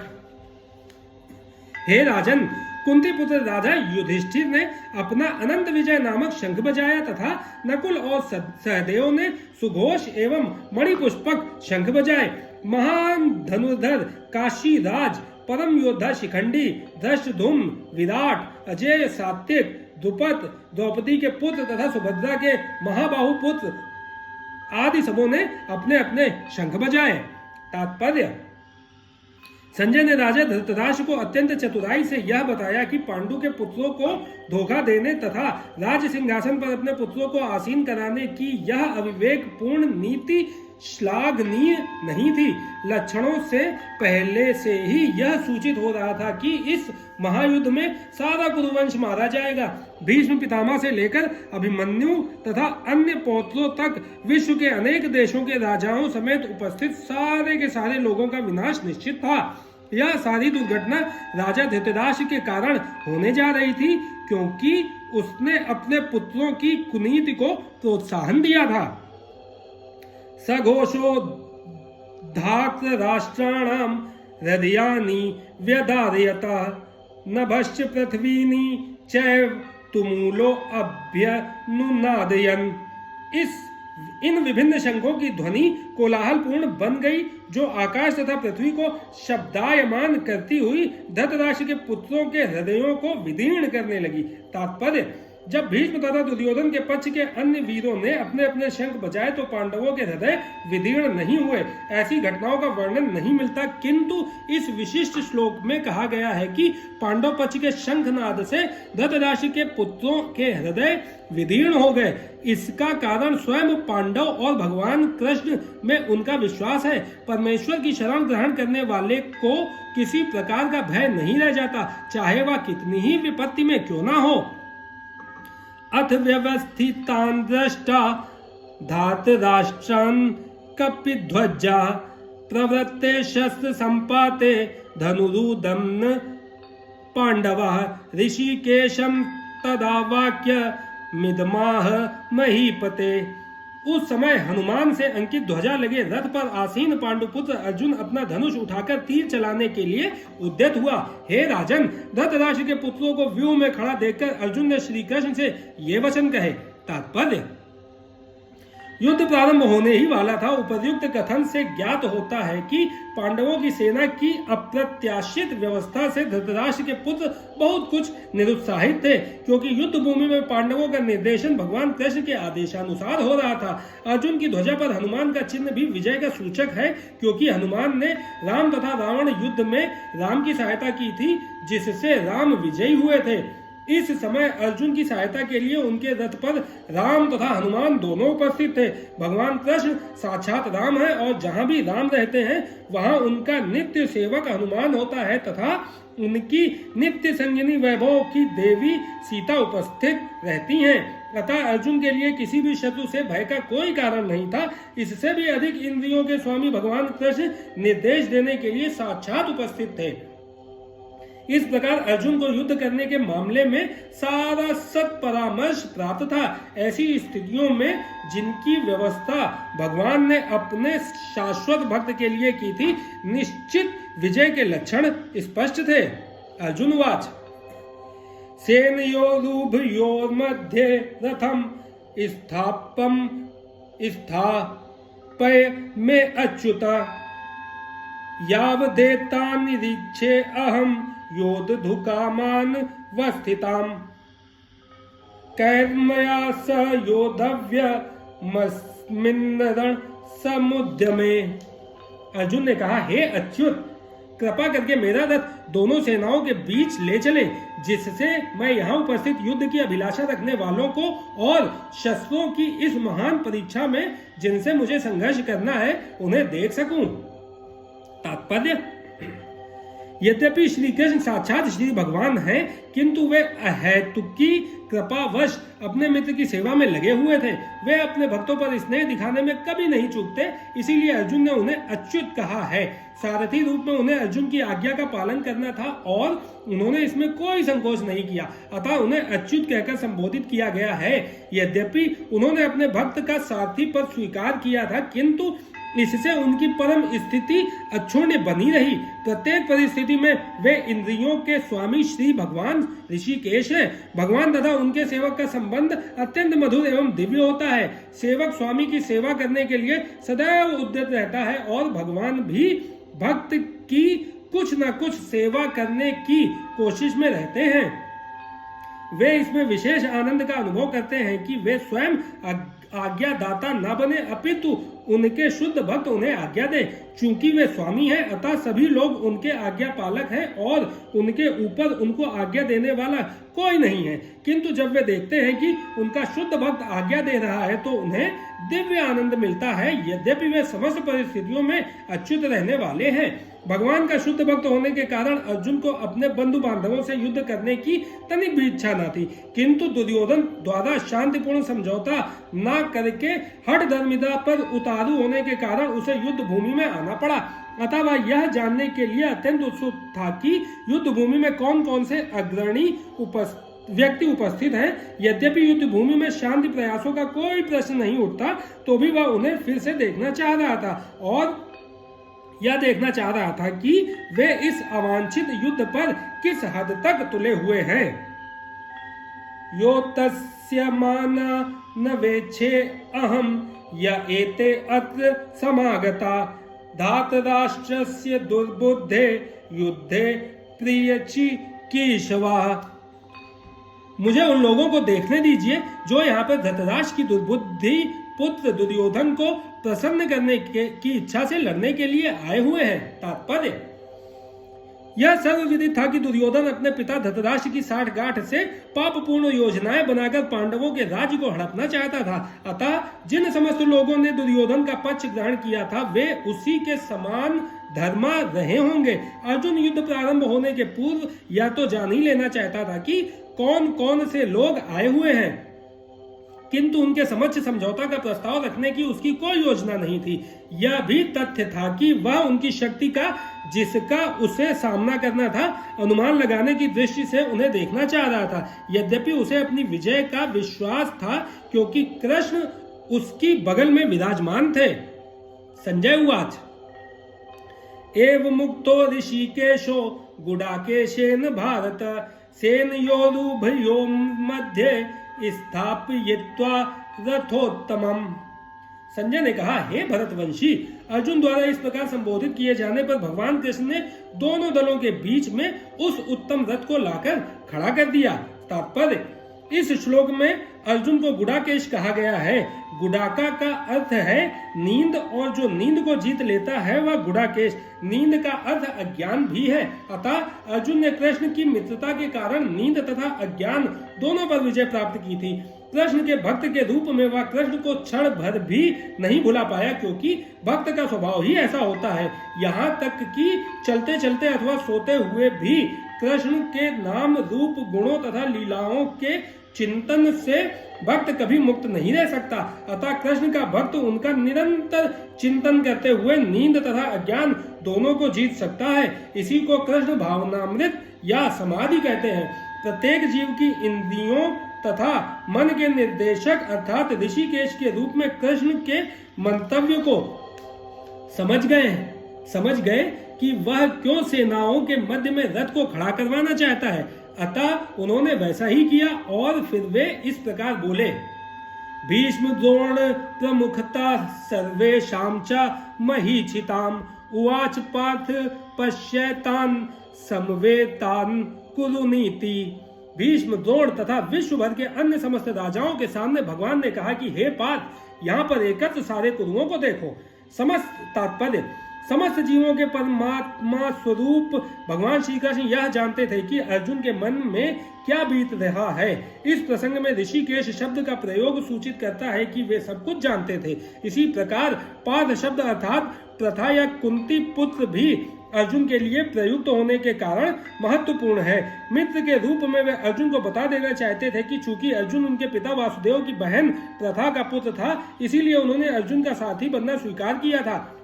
हे राजन, कुंती पुत्र राजा युधिष्ठिर ने अपना अनंत विजय नामक शंख बजाया तथा नकुल और सहदेव ने सुघोष एवं मणिपुष्पक शंख बजाए। महान धनुर्धर काशी राज परम योद्धा शिखंडी धृष्टद्युम्न विराट अजय सात्विक द्रुपद द्रौपदी के पुत्र तथा सुभद्रा के महाबाहु पुत्र आदि सबों ने अपने अपने शंख बजाए। तात्पर्य, संजय ने राजा धृतराष्ट्र को अत्यंत चतुराई से यह बताया कि पांडु के पुत्रों को धोखा देने तथा राज सिंहासन पर अपने पुत्रों को आसीन कराने की यह अविवेकपूर्ण नीति श्लाघनीय नहीं थी। लक्षणों से पहले से ही यह सूचित हो रहा था कि इस महायुद्ध में सारा कुरुवंश मारा जाएगा। भीष्म पितामह से लेकर अभिमन्यु तथा अन्य पौत्रों तक विश्व के अनेक देशों के राजाओं समेत उपस्थित सारे के सारे लोगों का विनाश निश्चित था। यह सारी दुर्घटना राजा धृतराष्ट्र के कारण होने जा रही थी, क्योंकि उसने अपने पुत्रों की कुनीति को प्रोत्साहन दिया था। सघोषो धातराष्ट्राणाम हृदयानि व्यधारयतः नभश्च पृथ्वीनि चैव तुमूलो अभ्यनुनादयन्। इन विभिन्न शंखों की ध्वनि कोलाहलपूर्ण बन गई, जो आकाश तथा पृथ्वी को शब्दायमान करती हुई धृतराष्ट्र के पुत्रों के हृदयों को विदीर्ण करने लगी। तात्पर्य, जब भीष्म तथा दुर्योधन के पक्ष के अन्य वीरों ने अपने अपने शंख बजाए तो पांडवों के हृदय विदीर्ण नहीं हुए। ऐसी घटनाओं का वर्णन नहीं मिलता, किंतु इस विशिष्ट श्लोक में कहा गया है कि पांडव पक्ष के शंखनाद से धृतराष्ट्र के पुत्रों के हृदय विदीर्ण हो गए। इसका कारण स्वयं पांडव और भगवान कृष्ण में उनका विश्वास है। परमेश्वर की शरण ग्रहण करने वाले को किसी प्रकार का भय नहीं रह जाता, चाहे वह कितनी ही विपत्ति में क्यों ना हो। अथ व्यवस्थितान् दृष्टा धातराष्ट्रान् कपिध्वजा प्रवृत्ते शस्त्र संपाते धनुरुदम्न पांडवः ऋषिकेशं तदा वाक्य मिदमाह महीपते। उस समय हनुमान से अंकित ध्वजा लगे रथ पर आसीन पांडुपुत्र अर्जुन अपना धनुष उठाकर तीर चलाने के लिए उद्यत हुआ। हे राजन, धृतराष्ट्र के पुत्रों को व्यूह में खड़ा देखकर अर्जुन ने श्री कृष्ण से ये वचन कहे। तात्पर्य, युद्ध प्रारंभ होने ही वाला था। उपर्युक्त कथन से ज्ञात होता है कि पांडवों की सेना की अप्रत्याशित व्यवस्था से धृतराष्ट्र के पुत्र बहुत कुछ निरुत्साहित थे, क्योंकि युद्ध भूमि में पांडवों का निर्देशन भगवान कृष्ण के आदेशानुसार हो रहा था। अर्जुन की ध्वजा पर हनुमान का चिन्ह भी विजय का सूचक है, क्योंकि हनुमान ने राम तथा रावण युद्ध में राम की सहायता की थी, जिससे राम विजयी हुए थे। इस समय अर्जुन की सहायता के लिए उनके रथ पर राम तथा हनुमान दोनों उपस्थित थे। भगवान कृष्ण साक्षात राम है और जहाँ भी राम रहते हैं वहाँ उनका नित्य सेवक हनुमान होता है तथा उनकी नित्य संगिनी वैभव की देवी सीता उपस्थित रहती हैं। अतः अर्जुन के लिए किसी भी शत्रु से भय का कोई कारण नहीं था। इससे भी अधिक इंद्रियों के स्वामी भगवान कृष्ण निर्देश देने के लिए साक्षात उपस्थित थे। इस प्रकार अर्जुन को युद्ध करने के मामले में सारा सत्परामर्श प्राप्त था। ऐसी स्थितियों में जिनकी व्यवस्था भगवान ने अपने शाश्वत भक्त के लिए की थी, निश्चित विजय के लक्षण स्पष्ट थे। अर्जुन वाच सेनयोरुभयोर्मध्ये रथम स्थापय में अच्युत यावदेतान् निरीक्षे अहम योद्धुकामान वस्थिताम कैर्मया स योद्धव्यमस्मिन् रण समुद्यमे। अर्जुन ने कहा, हे अच्युत, कृपा करके मेरा रथ दोनों सेनाओं के बीच ले चले, जिससे मैं यहाँ उपस्थित युद्ध की अभिलाषा रखने वालों को और शस्त्रों की इस महान परीक्षा में जिनसे मुझे संघर्ष करना है उन्हें देख सकूं। तात्पर्य, यद्यपि श्री कृष्ण साक्षात श्री भगवान हैं, किंतु वे अहेतुकी कृपावश अपने मित्र की सेवा में लगे हुए थे। वे अपने भक्तों पर स्नेह दिखाने में कभी नहीं चूकते, इसीलिए अर्जुन ने उन्हें अच्युत कहा है। सारथी रूप में उन्हें अर्जुन की आज्ञा का पालन करना था और उन्होंने इसमें कोई संकोच नहीं किया, अतः उन्हें अच्युत कहकर संबोधित किया गया है। यद्यपि उन्होंने अपने भक्त का सारथी पद स्वीकार किया था, किंतु इससे उनकी परम स्थिति अक्षुण्य बनी रही। प्रत्येक परिस्थिति में वे इंद्रियों के स्वामी श्री भगवान ऋषिकेश हैं। भगवान तथा उनके सेवक का संबंध अत्यंत मधुर एवं दिव्य होता है। सेवक स्वामी की सेवा करने के लिए सदैव उद्यत रहता है और भगवान भी भक्त की कुछ न कुछ सेवा करने की कोशिश में रहते हैं। वे इसमें विशेष आनंद का अनुभव करते हैं कि वे स्वयं आज्ञादाता न बने, अपितु उनके शुद्ध भक्त उन्हें आज्ञा दे। चूंकि वे स्वामी हैं, अतः सभी लोग उनके आज्ञा पालक हैं और उनके ऊपर उनको आज्ञा देने वाला कोई नहीं है। किंतु जब वे देखते हैं कि उनका शुद्ध भक्त आज्ञा दे रहा है तो उन्हें दिव्य आनंद मिलता है। यद्यपि वे समस्त परिस्थितियों में अच्युत रहने वाले हैं। भगवान का शुद्ध भक्त होने के कारण अर्जुन को अपने बंधु बांधवों से युद्ध करने की तनिक भी इच्छा न थी, किंतु दुर्योधन द्वारा शांतिपूर्ण समझौता न करके हठ धर्मिता पर उतारू होने के कारण उसे युद्ध भूमि में आना पड़ा। अतः वह यह जानने के लिए अत्यंत उत्सुक था कि युद्ध भूमि में कौन कौन से अग्रणी व्यक्ति उपस्थित हैं। यद्यपि युद्ध भूमि में शांति प्रयासों का कोई प्रश्न नहीं उठता, तो भी वह उन्हें फिर से देखना चाह रहा था और यह देखना चाह रहा था कि वे इस अवांछित युद्ध पर किस हद तक तुले हुए हैं। यो तस्य माना न वेक्षे अहम य एते अत्र समागता धातराष्ट्रस्य दुर्बुद्धे युद्धे प्रियचि कीशवा। मुझे उन लोगों को देखने दीजिए जो यहाँ पर धृतराष्ट्र की दुर्बुद्धि पुत्र दुर्योधन को प्रसन्न करने की इच्छा से लड़ने के लिए आए हुए हैं। तात्पर्य, यह सर्वविदित था कि दुर्योधन अपने पिता धृतराष्ट्र की साठगांठ से पापपूर्ण योजनाएं बनाकर पांडवों के राज्य को हड़पना चाहता था। अतः जिन समस्त लोगों ने दुर्योधन का पक्ष ग्रहण किया था वे उसी के समान धर्मा रहे होंगे। अर्जुन युद्ध प्रारंभ होने के पूर्व या तो जान ही लेना चाहता था कि कौन कौन से लोग आए हुए हैं, किंतु उनके समक्ष समझौता का प्रस्ताव रखने की उसकी कोई योजना नहीं थी। यह भी तथ्य था कि वह उनकी शक्ति का, जिसका उसे सामना करना था, अनुमान लगाने की दृष्टि से उन्हें देखना चाह रहा था। यद्यपि उसे अपनी विजय का विश्वास था, क्योंकि कृष्ण उसकी बगल में विराजमान थे। संजय उवाच, एव मुक्तो ऋषिकेशो गुडाकेशेन भारत सेनयोरुभयोः मध्ये स्थापयित्वा रथोत्तमम्। संजय ने कहा, हे भरतवंशी, अर्जुन द्वारा इस प्रकार संबोधित किए जाने पर भगवान कृष्ण ने दोनों दलों के बीच में उस उत्तम रथ को लाकर खड़ा कर दिया। तात्पर्य, इस श्लोक में अर्जुन को गुडाकेश कहा गया है। गुडाका का अर्थ है नींद, और जो नींद को जीत लेता है वह गुडाकेश। नींद का अर्थ अज्ञान भी है। अतः अर्जुन ने कृष्ण की मित्रता के कारण नींद तथा अज्ञान दोनों पर विजय प्राप्त की थी। कृष्ण के भक्त के रूप में वह कृष्ण को क्षण भर भी नहीं भुला पाया, क्योंकि भक्त का स्वभाव ही ऐसा होता है। यहाँ तक कि चलते चलते अथवा सोते हुए भी कृष्ण के नाम, रूप, गुणों तथा लीलाओं के चिंतन से भक्त कभी मुक्त नहीं रह सकता। अतः कृष्ण का भक्त उनका निरंतर चिंतन करते हुए नींद तथा अज्ञान दोनों को जीत सकता है। इसी को कृष्ण भावनामृत या समाधि कहते हैं। प्रत्येक जीव की इंद्रियों तथा मन के निर्देशक अर्थात ऋषिकेश के रूप में कृष्ण के मंतव्य को समझ गए कि वह क्यों सेनाओं के मध्य में रथ को खड़ा करवाना चाहता है। अतः उन्होंने वैसा ही किया और फिर वे इस प्रकार बोले, भीष्म द्रोण प्रमुखता सर्वेषां च महीक्षिताम् उवाच पार्थ पश्यतान् समवेतान कुरुनीति। भीष्म, द्रोण तथा विश्व भर के अन्य समस्त राजाओं के सामने भगवान ने कहा कि हे पार्थ, यहाँ पर एकत्र सारे कुरुओं को देखो। समस्त जीवों के परमात्मा स्वरूप भगवान श्री कृष्ण यह जानते थे कि अर्जुन के मन में क्या बीत रहा है। इस प्रसंग में ऋषिकेश शब्द का प्रयोग सूचित करता है कि वे सब कुछ जानते थे। इसी प्रकार पार्थ शब्द अर्थात प्रथा या कुंती पुत्र भी अर्जुन के लिए प्रयुक्त होने के कारण महत्वपूर्ण है। मित्र के रूप में वे अर्जुन को बता देना चाहते थे कि चूंकि अर्जुन उनके पिता वासुदेव की बहन प्रथा का पुत्र था, इसीलिए उन्होंने अर्जुन का साथी बनना स्वीकार किया था।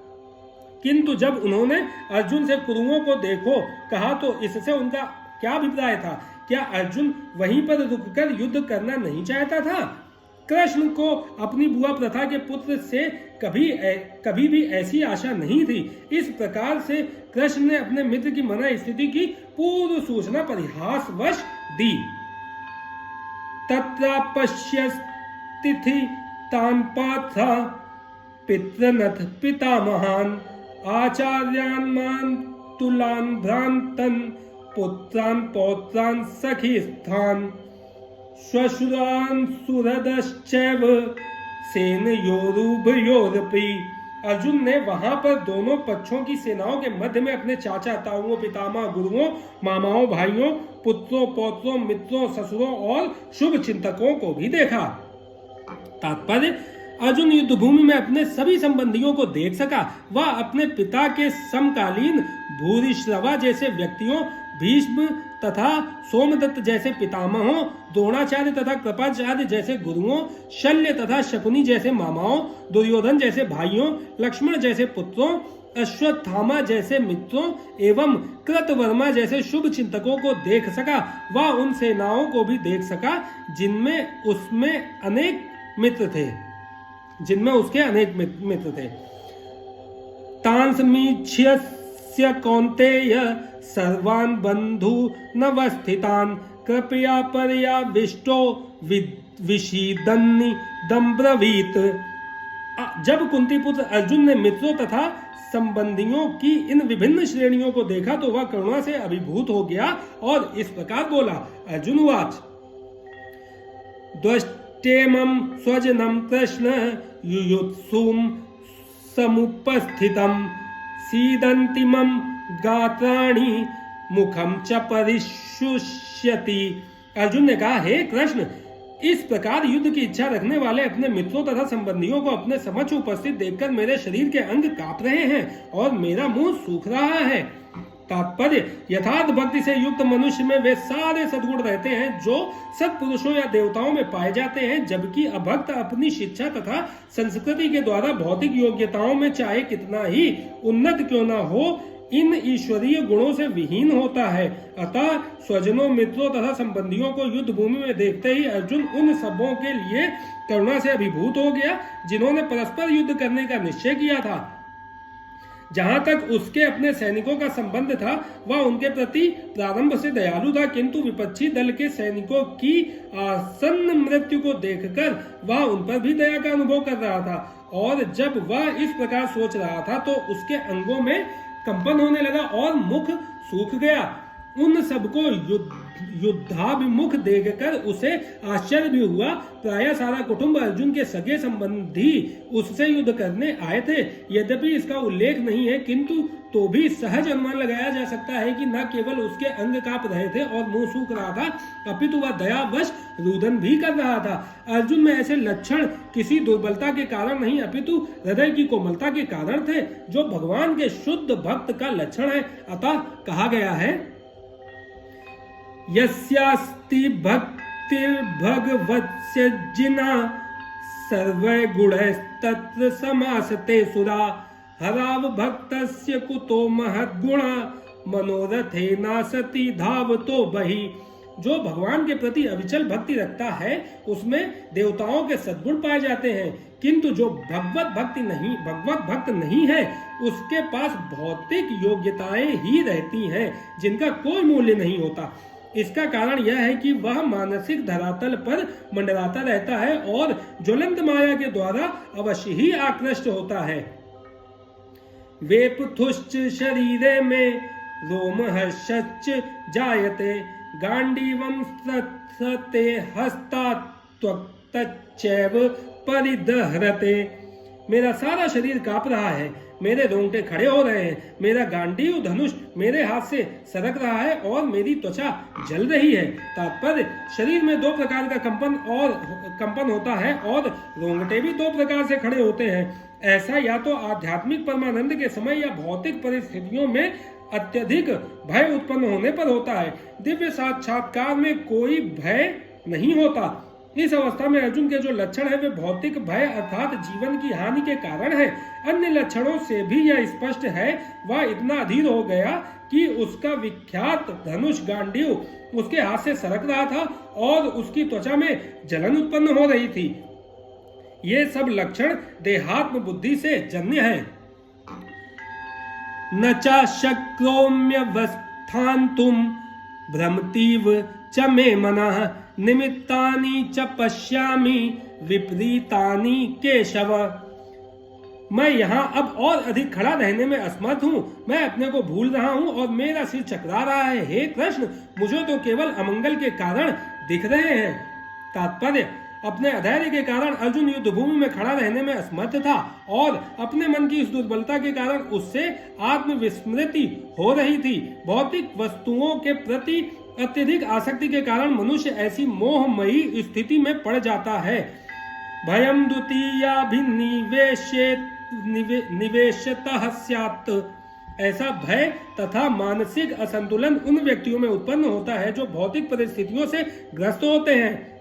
किंतु जब उन्होंने अर्जुन से कुरुओं को देखो कहा तो इससे उनका क्या अभिप्राय था? क्या अर्जुन वहीं पर रुककर युद्ध करना नहीं चाहता था? कृष्ण को अपनी बुआ प्रथा के पुत्र से कभी भी ऐसी आशा नहीं थी। इस प्रकार से कृष्ण ने अपने मित्र की मना स्थिति की पूर्व सूचना परिहासवश दी। तत्रापश्यस्तिथि तान पार्थ पितृनथ पितामहान आचार्यान् मान तुलान भ्रांतन पुत्रान पौत्रान सखी स्थान श्वशुरान सुहृदश्चैव सेनयोरुभयोरपि। अर्जुन ने वहां पर दोनों पक्षों की सेनाओं के मध्य में अपने चाचा ताऊओं, पितामह, गुरुओं, मामाओं, भाइयों, पुत्रों, पौत्रों, मित्रों, ससुरों और शुभ चिंतकों को भी देखा। तात्पर्य, अर्जुन युद्ध भूमि में अपने सभी संबंधियों को देख सका। वह अपने पिता के समकालीन भूरिश्रवा जैसे व्यक्तियों, भीष्म तथा सोमदत्त जैसे पितामहों, द्रोणाचार्य तथा कृपाचार्य जैसे गुरुओं, शल्य तथा शकुनी जैसे मामाओं, दुर्योधन जैसे भाइयों, लक्ष्मण जैसे पुत्रों, अश्वत्थामा जैसे मित्रों एवं कृतवर्मा जैसे शुभ चिंतकों को देख सका। वह उन सेनाओं को भी देख सका जिनमें उसके अनेक मित्र थे। तांसमीक्ष्य कौन्तेय सर्वान् बंधु नवस्थितान् कृपया पर्याविष्टो विषीदन्निदं ब्रवीत। जब कुंती पुत्र अर्जुन ने मित्रों तथा संबंधियों की इन विभिन्न श्रेणियों को देखा तो वह करुणा से अभिभूत हो गया और इस प्रकार बोला। अर्जुन उवाच, द्वष्टेमं स्वजनं कृष्ण युयुत्सुं समुपस्थितं सीदन्तिमं गात्राणि मुखम च परिशुष्यति। अर्जुन ने कहा, हे कृष्ण, इस प्रकार युद्ध की इच्छा रखने वाले अपने मित्रों तथा संबंधियों को अपने समक्ष उपस्थित देखकर मेरे शरीर के अंग कांप रहे हैं और मेरा मुंह सूख रहा है। तात्पर्य, यथार्थ भक्ति से युक्त मनुष्य में वे सारे सद्गुण रहते हैं जो सत्पुरुषों या देवताओं में पाए जाते हैं, जबकि अभक्त अपनी शिक्षा तथा संस्कृति के द्वारा भौतिक योग्यताओं में चाहे कितना ही उन्नत क्यों न हो, इन ईश्वरीय गुणों से विहीन होता है। अतः स्वजनों, मित्रों तथा संबंधियों को युद्ध भूमि में देखते ही अर्जुन उन सबों के लिए करुणा से अभिभूत हो गया जिन्होंने परस्पर युद्ध करने का निश्चय किया था। जहां तक उसके अपने सैनिकों का संबंध था, वह उनके प्रति प्रारंभ से दयालु था, किंतु विपक्षी दल के सैनिकों की आसन्न मृत्यु को देखकर वह उन पर भी दया का अनुभव कर रहा था। और जब वह इस प्रकार सोच रहा था तो उसके अंगों में कंपन होने लगा और मुख सूख गया। उन सबको युद्धाभिमुख देखकर उसे आश्चर्य भी हुआ। प्रायः सारा कुटुंब अर्जुन के सगे संबंधी उससे युद्ध करने आए थे। यद्यपि इसका उल्लेख नहीं है, किंतु तो भी सहज अनुमान लगाया जा सकता है कि न केवल उसके अंग कांप रहे थे और मुंह सूख रहा था, अपितु वह दयावश रुदन भी कर रहा था। अर्जुन में ऐसे लक्षण किसी दुर्बलता के कारण नहीं, अपितु हृदय की कोमलता के कारण थे, जो भगवान के शुद्ध भक्त का लक्षण है। अतः कहा गया है, यस्यास्ति भक्तिर्भगवत्स्य जिना सर्वै गुणैस्तत्र समासते सुरा हराव भक्तस्य कुतो महद्गुणा मनोरथे नासति धावतो बहि। जो भगवान के प्रति अविचल भक्ति रखता है उसमें देवताओं के सद्गुण पाए जाते हैं, किंतु जो भगवत भक्त नहीं है उसके पास भौतिक योग्यताएं ही रहती हैं जिनका कोई मूल्य नहीं होता। इसका कारण यह है कि वह मानसिक धरातल पर मंडराता रहता है और ज्वलंत माया के द्वारा अवश्य ही आकृष्ट होता है। वेपथुश्च शरीरे में रोमहर्षश्च जायते गांडीवं सते हस्तात्वक्तच्चैव परिदह्रते। मेरा सारा शरीर कांप रहा है, मेरे रोंगटे खड़े हो रहे हैं, मेरा गांडीव धनुष मेरे हाथ से सरक रहा है और मेरी त्वचा जल रही है। तात्पर्य, शरीर में दो प्रकार का कंपन होता है और रोंगटे भी दो प्रकार से खड़े होते हैं। ऐसा या तो आध्यात्मिक परमानंद के समय या भौतिक परिस्थितियों में अत्यधिक भय उत्पन्न होने पर होता है। दिव्य साक्षात्कार में कोई भय नहीं होता। इस अवस्था में अर्जुन के जो लक्षण है वे भौतिक भय अर्थात जीवन की हानि के कारण है। अन्य लक्षणों से भी यह स्पष्ट है, वह इतना अधीर हो गया कि उसका विख्यात धनुष गांडीव उसके हाथ से सरक रहा था और उसकी त्वचा में जलन उत्पन्न हो रही थी। ये सब लक्षण देहात्म बुद्धि से जन्य है। न च शक्रोम्यवस्थान्तुं भ्रमतीव च मे मनः निमित्तानि च पश्यामि विपरीतानि केशव। मैं यहाँ अब और अधिक खड़ा रहने में असमर्थ हूँ, मैं अपने को भूल रहा हूँ और मेरा सिर चकरा रहा है। हे कृष्ण, मुझे तो केवल अमंगल के कारण दिख रहे हैं। तात्पर्य, अपने अधैर्य के कारण अर्जुन युद्ध भूमि में खड़ा रहने में असमर्थ था और अपने मन की इस दुर्बलता के कारण उससे आत्मविस्मृति हो रही थी। भौतिक वस्तुओं के प्रति अत्यधिक आसक्ति के कारण मनुष्य ऐसी मोहमयी स्थिति में पड़ जाता है। भयम द्वितीयाभिनिवेशतः स्यात्। ऐसा भय तथा मानसिक असंतुलन उन व्यक्तियों में उत्पन्न होता है जो भौतिक परिस्थितियों से ग्रस्त होते हैं।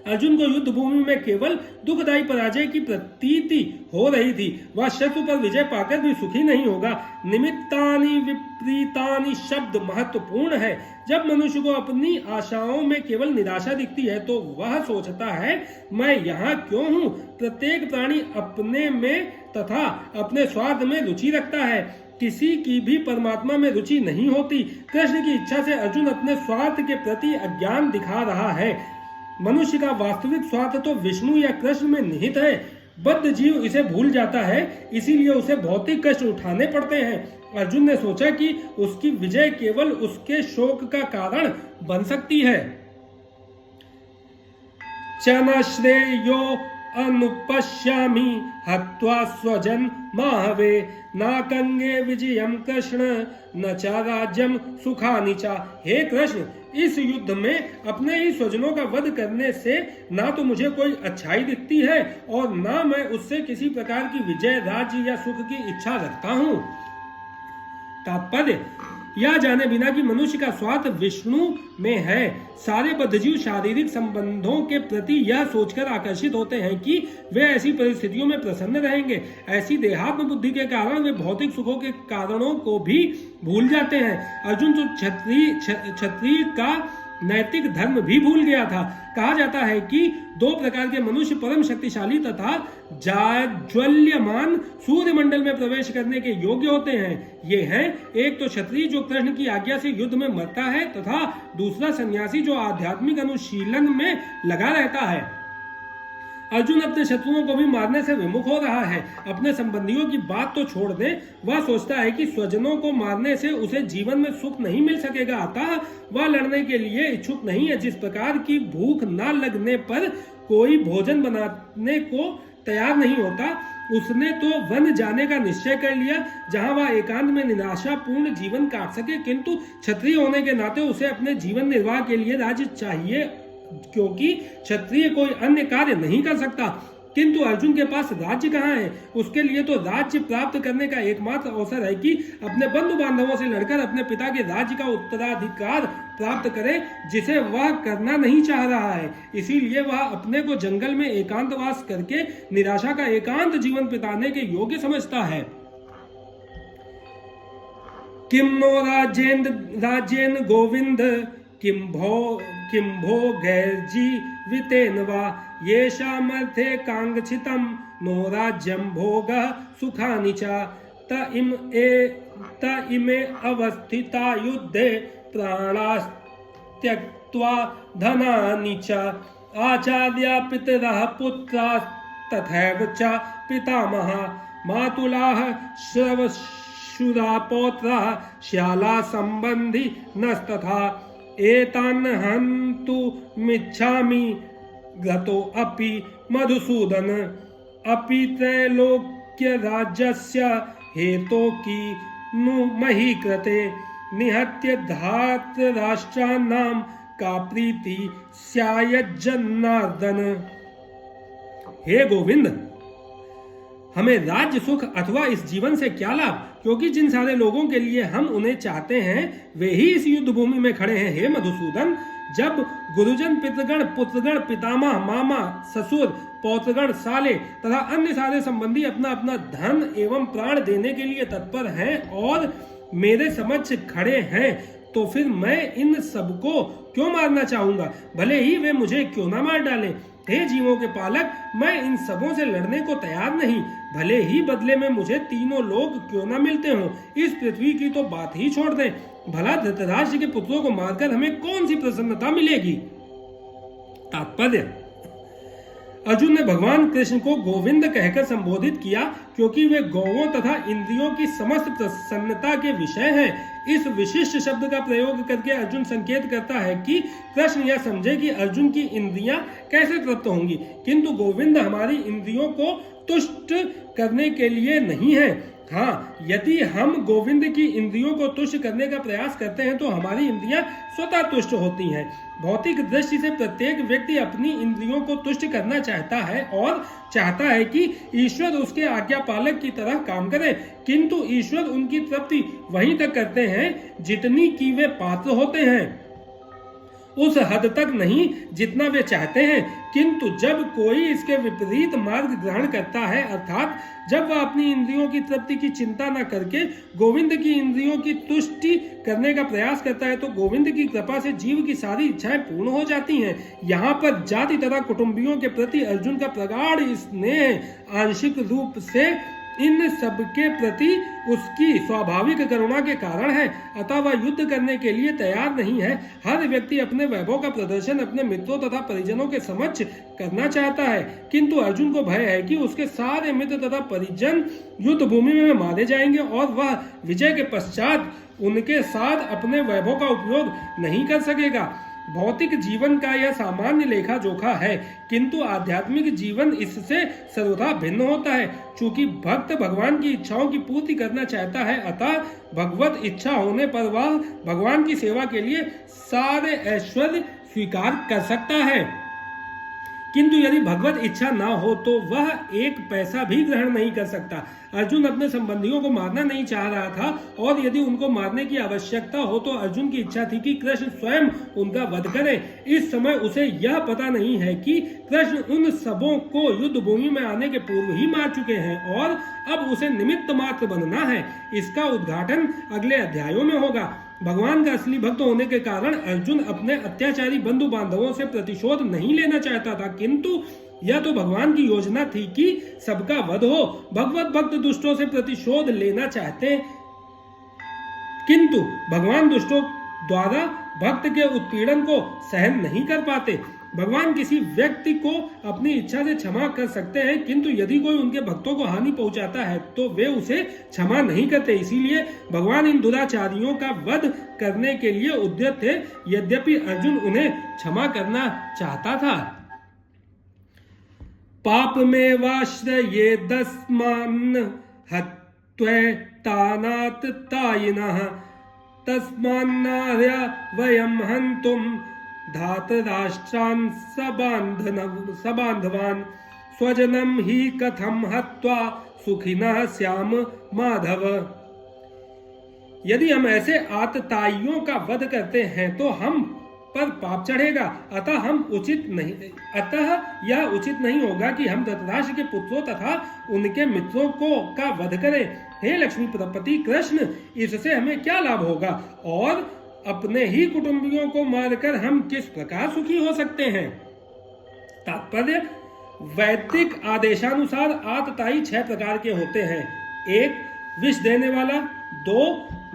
अर्जुन को युद्ध भूमि में केवल दुखदायी पराजय की प्रतीति हो रही थी। वह शत्रु पर विजय पाकर भी सुखी नहीं होगा। निमित्तानि विपरीतानि शब्द महत्वपूर्ण है। जब मनुष्य को अपनी आशाओं में केवल निराशा दिखती है तो वह सोचता है, मैं यहाँ क्यों हूँ। प्रत्येक प्राणी अपने में तथा अपने स्वार्थ में रुचि रखता है, किसी की भी परमात्मा में रुचि नहीं होती। कृष्ण की इच्छा से अर्जुन अपने स्वार्थ के प्रति अज्ञान दिखा रहा है। मनुष्य का वास्तविक स्वार्थ तो विष्णु या कृष्ण में निहित है। बद्ध जीव इसे भूल जाता है, इसीलिए उसे भौतिक कष्ट उठाने पड़ते हैं। अर्जुन ने सोचा कि उसकी विजय केवल उसके शोक का कारण बन सकती है। चन श्रेयो अनुपश्यामि हत्वा स्वजन माहवे नाकंगे विजयम कृष्ण न च राज्यम सुखानि च। हे कृष्ण, इस युद्ध में अपने ही स्वजनों का वध करने से ना तो मुझे कोई अच्छाई दिखती है और ना मैं उससे किसी प्रकार की विजय, राज्य या सुख की इच्छा रखता हूँ। तात्पर्य, यह जाने बिना कि मनुष्य का स्वार्थ विष्णु में है। सारे बद्धजीव शारीरिक संबंधों के प्रति यह सोचकर आकर्षित होते हैं कि वे ऐसी परिस्थितियों में प्रसन्न रहेंगे। ऐसी देहात्म बुद्धि के कारण वे भौतिक सुखों के कारणों को भी भूल जाते हैं। अर्जुन तो क्षत्रिय का नैतिक धर्म भी भूल गया था। कहा जाता है कि दो प्रकार के मनुष्य परम शक्तिशाली तथा जाज्वल्यमान सूर्य मंडल में प्रवेश करने के योग्य होते हैं। ये हैं, एक तो क्षत्रिय जो कृष्ण की आज्ञा से युद्ध में मरता है तथा दूसरा सन्यासी जो आध्यात्मिक अनुशीलन में लगा रहता है। अर्जुन अपने शत्रुओं को भी मारने से विमुख हो रहा है। अपने संबंधियों की बात तो छोड़ दे, वह सोचता है कि स्वजनों को मारने से उसे जीवन में सुख नहीं मिल सकेगा, अतः वह लड़ने के लिए इच्छुक नहीं है। जिस प्रकार की भूख न लगने पर कोई भोजन बनाने को तैयार नहीं होता, उसने तो वन जाने का निश्चय कर लिया जहां वह एकांत में निराशापूर्ण जीवन काट सके। किंतु क्षत्रिय होने के नाते उसे अपने जीवन निर्वाह के लिए राज्य चाहिए, क्योंकि क्षत्रिय कोई अन्य कार्य नहीं कर सकता। किंतु अर्जुन के पास राज्य कहाँ है? उसके लिए तो राज्य प्राप्त करने का एकमात्र अवसर है कि अपने बंधु बांधवों से लड़कर अपने पिता के राज्य का उत्तराधिकार प्राप्त करे, जिसे वह करना नहीं चाह रहा है। इसीलिए वह अपने को जंगल में एकांतवास करके निराशा का एकांत जीवन बिताने के योग्य समझता है। किम नो राज्येन गोविंद किम भो गैर्जीवितेन वा येषामर्थे कांगच्छितं नो राज्यं भोगः सुखानि च त इमे अवस्थिता युद्धे प्राणास्त्यक्त्वा धनानि च आचार्या पितरः पुत्राः तथैव च पितामहः मातुलाः क्षुरापौत्रः श्याला संबंधी नस्तथा एतान् हन्तुमिच्छामि गतो अपि मधुसूदन अपि त्रैलोक्य राज्यस्य हेतो की नु मही कृते निहत्य धातराष्ट्राणां का प्रीति स्यायज्जनार्दन। हे गोविंद, हमें राज्य सुख अथवा इस जीवन से क्या लाभ, क्योंकि जिन सारे लोगों के लिए हम उन्हें चाहते हैं वे ही इस युद्ध भूमि में खड़े हैं। हे मधुसूदन, जब गुरुजन, पितृगण, पुत्रगण, पितामह, मामा, ससुर, पौत्रगण, साले तथा अन्य सारे संबंधी अपना अपना धन एवं प्राण देने के लिए तत्पर हैं और मेरे समक्ष खड़े हैं, तो फिर मैं इन सबको क्यों मारना चाहूंगा, भले ही वे मुझे क्यों ना मार डालें। हे जीवों के पालक, मैं इन सबों से लड़ने को तैयार नहीं, भले ही बदले में मुझे तीनों लोग क्यों ना मिलते हों। इस पृथ्वी की तो बात ही छोड़ दें, भला धृतराष्ट्र के पुत्रों को मारकर हमें कौन सी प्रसन्नता मिलेगी। तात्पर्य, अर्जुन ने भगवान कृष्ण को गोविंद कहकर संबोधित किया क्योंकि वे गौओं तथा इंद्रियों की समस्त प्रसन्नता के विषय हैं। इस विशिष्ट शब्द का प्रयोग करके अर्जुन संकेत करता है कि कृष्ण यह समझे कि अर्जुन की इंद्रियां कैसे तृप्त होंगी, किंतु गोविंद हमारी इंद्रियों को तुष्ट करने के लिए नहीं है। हाँ, यदि हम गोविंद की इंद्रियों को तुष्ट करने का प्रयास करते हैं तो हमारी इंद्रियां स्वतः तुष्ट होती हैं। भौतिक दृष्टि से प्रत्येक व्यक्ति अपनी इंद्रियों को तुष्ट करना चाहता है और चाहता है कि ईश्वर उसके आज्ञा पालक की तरह काम करे, किंतु ईश्वर उनकी तृप्ति वहीं तक करते हैं जितनी की वे पात्र होते हैं, उस हद तक नहीं जितना वे चाहते हैं। किंतु जब कोई इसके विपरीत मार्ग ग्रहण करता है, अर्थात जब वह अपनी इंद्रियों की तृप्ति की चिंता न करके गोविंद की इंद्रियों की तुष्टि करने का प्रयास करता है, तो गोविंद की कृपा से जीव की सारी इच्छाएं पूर्ण हो जाती हैं। यहाँ पर जाति तथा कुटुंबियों के प्रति अर्जुन का प्रगाढ़ स्नेह आंशिक रूप से इन सबके प्रति उसकी स्वाभाविक करुणा के कारण है, अतः वह युद्ध करने के लिए तैयार नहीं है। हर व्यक्ति अपने वैभव का प्रदर्शन अपने मित्रों तथा परिजनों के समक्ष करना चाहता है, किंतु अर्जुन को भय है कि उसके सारे मित्र तथा परिजन युद्ध भूमि में मारे जाएंगे और वह विजय के पश्चात उनके साथ अपने वैभव का उपयोग नहीं कर सकेगा। भौतिक जीवन का यह सामान्य लेखा जोखा है, किंतु आध्यात्मिक जीवन इससे सर्वथा भिन्न होता है। चूंकि भक्त भगवान की इच्छाओं की पूर्ति करना चाहता है, अतः भगवत इच्छा होने पर वह भगवान की सेवा के लिए सारे ऐश्वर्य स्वीकार कर सकता है, किंतु यदि भगवत इच्छा ना हो तो वह एक पैसा भी ग्रहण नहीं कर सकता। अर्जुन अपने संबंधियों को मारना नहीं चाह रहा था, और यदि उनको मारने की आवश्यकता हो तो अर्जुन की इच्छा थी कि कृष्ण स्वयं उनका वध करे। इस समय उसे यह पता नहीं है कि कृष्ण उन सबों को युद्ध भूमि में आने के पूर्व ही मार चुके हैं और अब उसे निमित्त मात्र बनना है। इसका उद्घाटन अगले अध्यायों में होगा। भगवान का असली भक्त होने के कारण अर्जुन अपने अत्याचारी बंधु बांधवों से प्रतिशोध नहीं लेना चाहता था, किंतु यह तो भगवान की योजना थी कि सबका वध हो। भगवत भक्त दुष्टों से प्रतिशोध लेना चाहते, किंतु भगवान दुष्टों द्वारा भक्त के उत्पीड़न को सहन नहीं कर पाते। भगवान किसी व्यक्ति को अपनी इच्छा से क्षमा कर सकते हैं, किंतु यदि कोई उनके भक्तों को हानि पहुंचाता है तो वे उसे क्षमा नहीं करते। इसीलिए भगवान इन दुराचारियों का वध करने के लिए उद्यत थे, यद्यपि अर्जुन उन्हें क्षमा करना चाहता था। पाप में वाश्रये दस्मान हत्वैतानात तायिनः तस्मान्नार्य वयं हन्तुम धातराष्ट्रान् सबान्धवान् स्वजनं हि कथं हत्वा सुखिनः स्याम माधव। यदि हम ऐसे आतताइयों का वध करते हैं तो हम पर पाप चढ़ेगा, अतः यह उचित नहीं होगा कि हम धृतराष्ट्र के पुत्रों तथा उनके मित्रों का वध करें। हे लक्ष्मीपति कृष्ण, इससे हमें क्या लाभ होगा और अपने ही कुटुंबियों को मारकर हम किस प्रकार सुखी हो सकते हैं। तात्पर्य, वैदिक आदेशानुसार आतताई 6 प्रकार के होते हैं। 1 विष देने वाला, 2